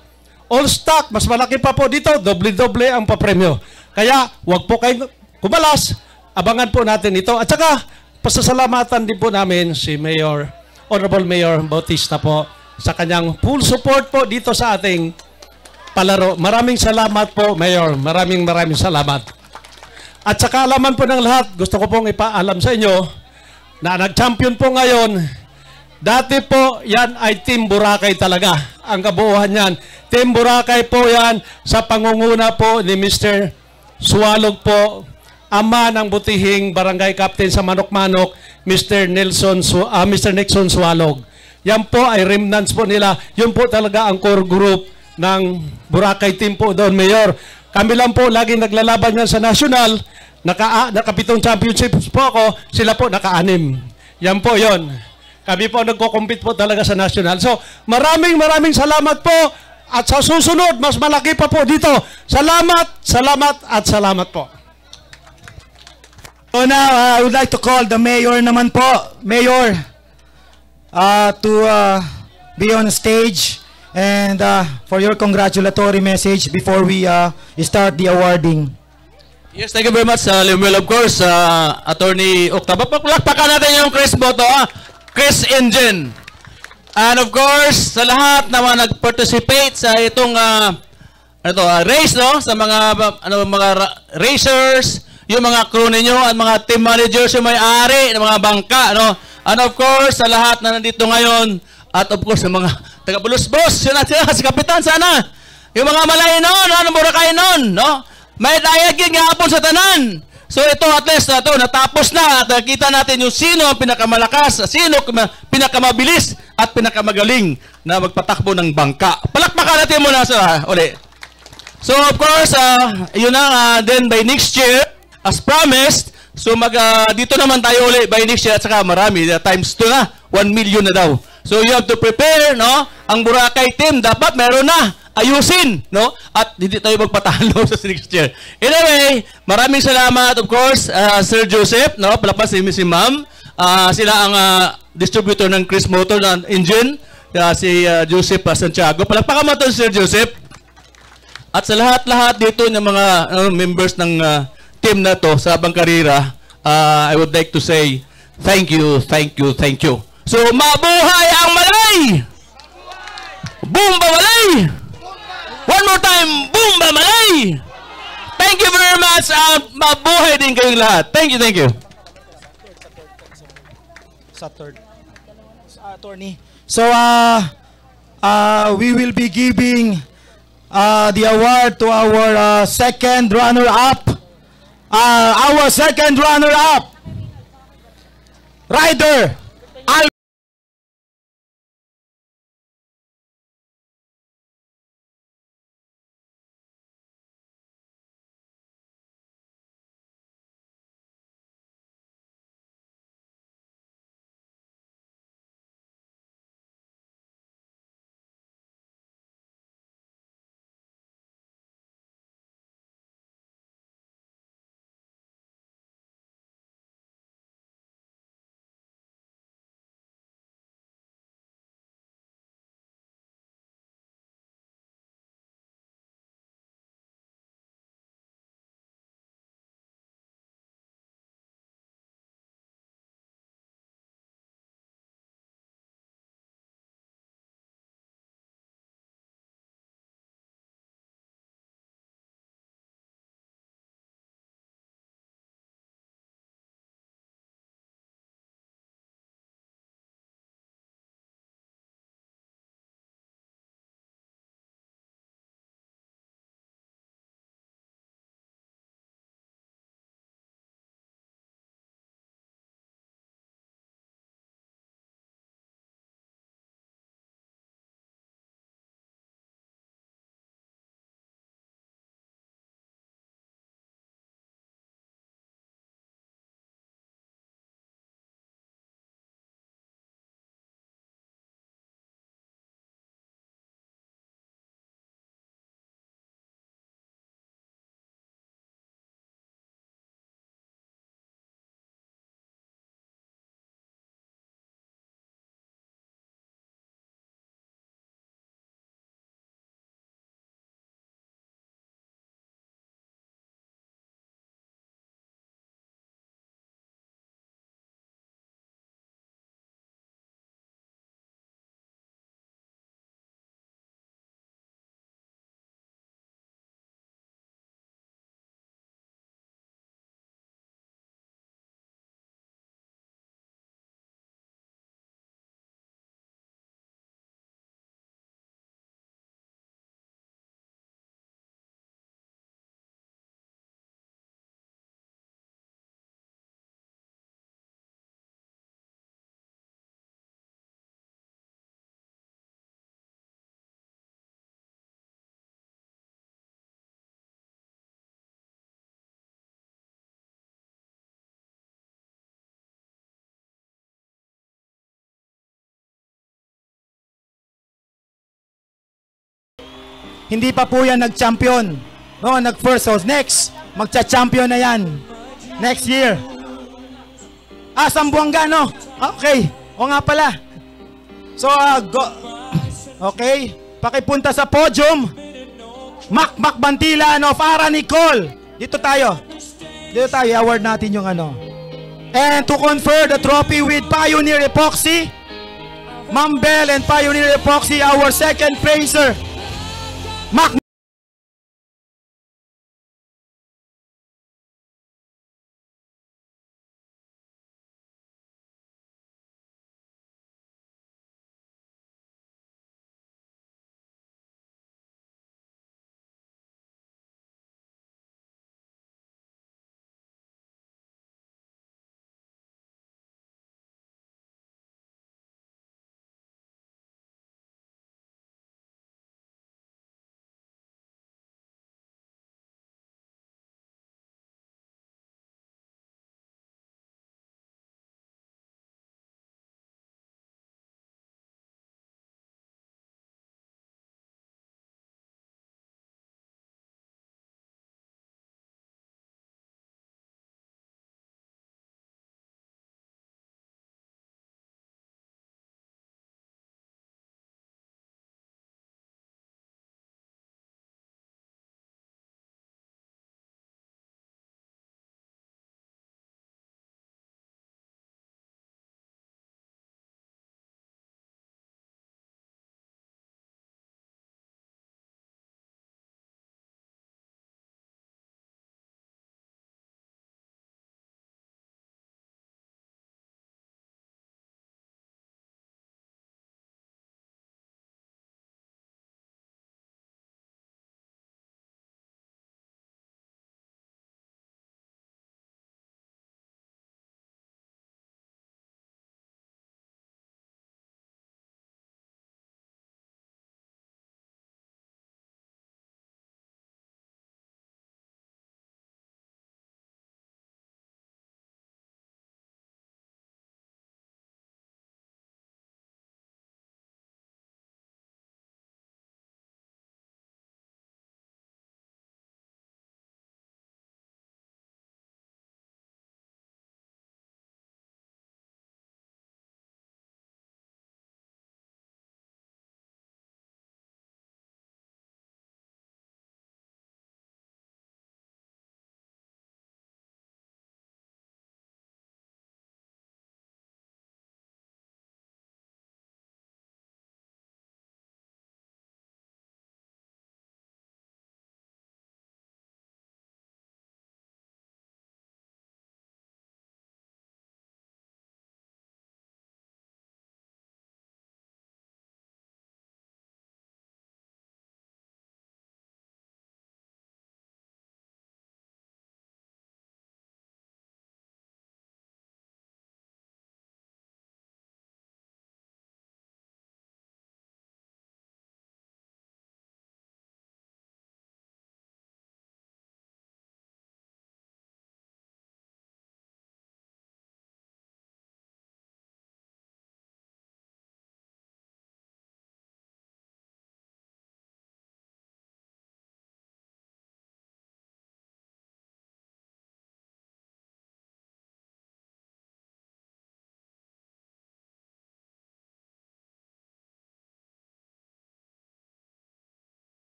All stock, mas malaki pa po dito. Doble-doble ang papremyo. Kaya, huwag po kayong kumalas. Abangan po natin ito. At saka, pasasalamatan din po namin si Mayor, Honorable Mayor Bautista po sa kanyang full support po dito sa ating palaro. Maraming salamat po, Mayor. Maraming salamat. At sa kaalaman po ng lahat, gusto ko pong ipaalam sa inyo na nag-champion po ngayon. Dati po, yan ay Team Boracay talaga. Ang kabuuan yan. Team Boracay po yan sa pangunguna po ni Mr. Sualog po, ama ng butihing barangay captain sa Manok-Manok, Mr. Nixon Sualog. Yan po ay remnants po nila. Yun po talaga ang core group ng Boracay team po doon, Mayor. Kami lang po laging naglalaban yan sa national. Nakapitong championships po ako. Sila po naka-6. Yan po yon. Kami po nagko-compete po talaga sa national. So, maraming salamat po. At sa susunod, mas malaki pa po dito. Salamat po. So now, I would like to call the Mayor naman po. Mayor, to be on stage and for your congratulatory message before we start the awarding. Yes, thank you very much, Lemuel, of course, Attorney Octava. Pakpakan natin yung Chris Boto, Chris Engine. And of course, sa lahat na mga nag-participate sa itong race, no? Sa mga racers, yung mga crew ninyo at mga team managers, yung may-ari ng mga bangka, no? And of course, sa lahat na nandito ngayon, at of course, sa mga taga-bulos-bos, yun natin, si Kapitan, sana. Yung mga malay noon, ano, Boracay noon, no? May dayagin nga hapon sa tanan. So ito at least na ito, natapos na at nakita natin yung sino ang pinakamalakas, sino pinakamabilis at pinakamagaling na magpatakbo ng bangka. Palakpakan natin muna sa uli. So of course, yun na, then by next year, as promised, so dito naman tayo uli by next year at saka marami, times 2 na, 1 million na daw. So you have to prepare, no? Ang Boracay team, dapat meron na. Ayusin, no? At hindi tayo magpatalo sa next year. Anyway, maraming salamat, of course, Sir Joseph, no? Palapas si Ma'am. Sila ang distributor ng Chris Motor na engine, si Joseph Santiago. Palakpakan mo ito, Sir Joseph. At sa lahat-lahat dito ng mga members ng team na to sa Bangkarera, I would like to say thank you. So, mabuhay ang Malay! Bumba Malay! One more time, Bumba Malay! Thank you very much. Mabuhay din kayong lahat. Thank you. Sa third. Attorney. So, we will be giving the award to our second runner-up. Rider Al Hindi pa po yan nag-champion. No, nag-first. So next, magcha-champion na yan. Next year. Sambuanga, no? Okay. O nga pala. So, okay. Pakipunta sa podium. Mac Bantilan of Ara Nicole. Dito tayo. Dito tayo. I-award natin yung ano. And to confer the trophy with Pioneer Epoxy, Ma'am Bell and Pioneer Epoxy, our second praiser, Mac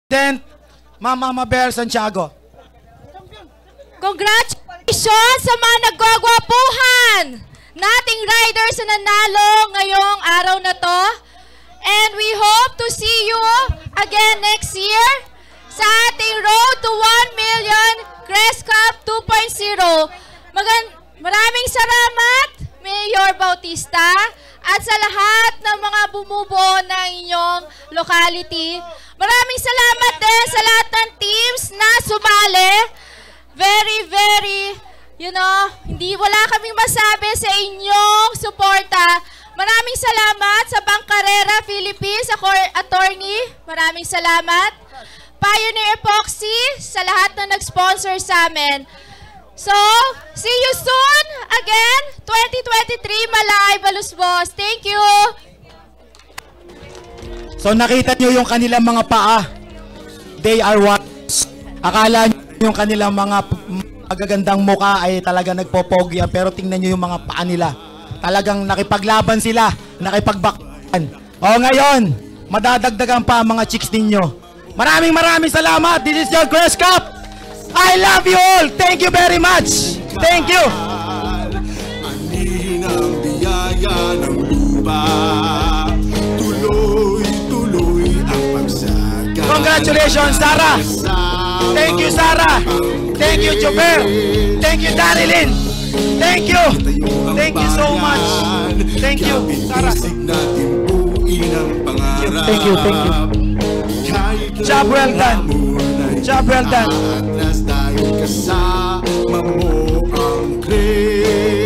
President, Mama Mabel Santiago. Congratulations sa mga nagwagwapuhan nating riders na nanalo ngayong araw na to. And we hope to see you again next year sa ating Road to 1 Million Crest Cup 2.0. Maraming salamat, Mayor Bautista, at sa lahat ng mga bumubuo ng inyong locality. Maraming salamat din sa lahat ng teams na sumali. Very, wala kaming masabi sa inyong suporta. Maraming salamat sa Bangkarera Philippines, attorney. Maraming salamat. Pioneer Epoxy, sa lahat na nag-sponsor sa amin. So, see you soon again, 2023 Malay Balusbos. Thank you. So nakita nyo yung kanilang mga paa. They are what? Akala nyo yung kanilang mga magagandang muka ay talaga nagpopogi, pero tingnan nyo yung mga paa nila. Talagang nakipaglaban sila, nakipagbakan. O ngayon, madadagdagan pa ang mga chicks ninyo. Maraming salamat. This is your Crest Cup. I love you all. Thank you very much. Thank you. Anihin ang biyaya ng lupa. Tuloy-tuloy ang pagsagana. Congratulations, Sarah. Thank you, Sarah. Thank you, Chopper. Thank you, Darilyn. Thank you. Thank you so much. Thank you, Sarah. Thank you. Job well done. Job well done. Dahil kasama mo ang Crest.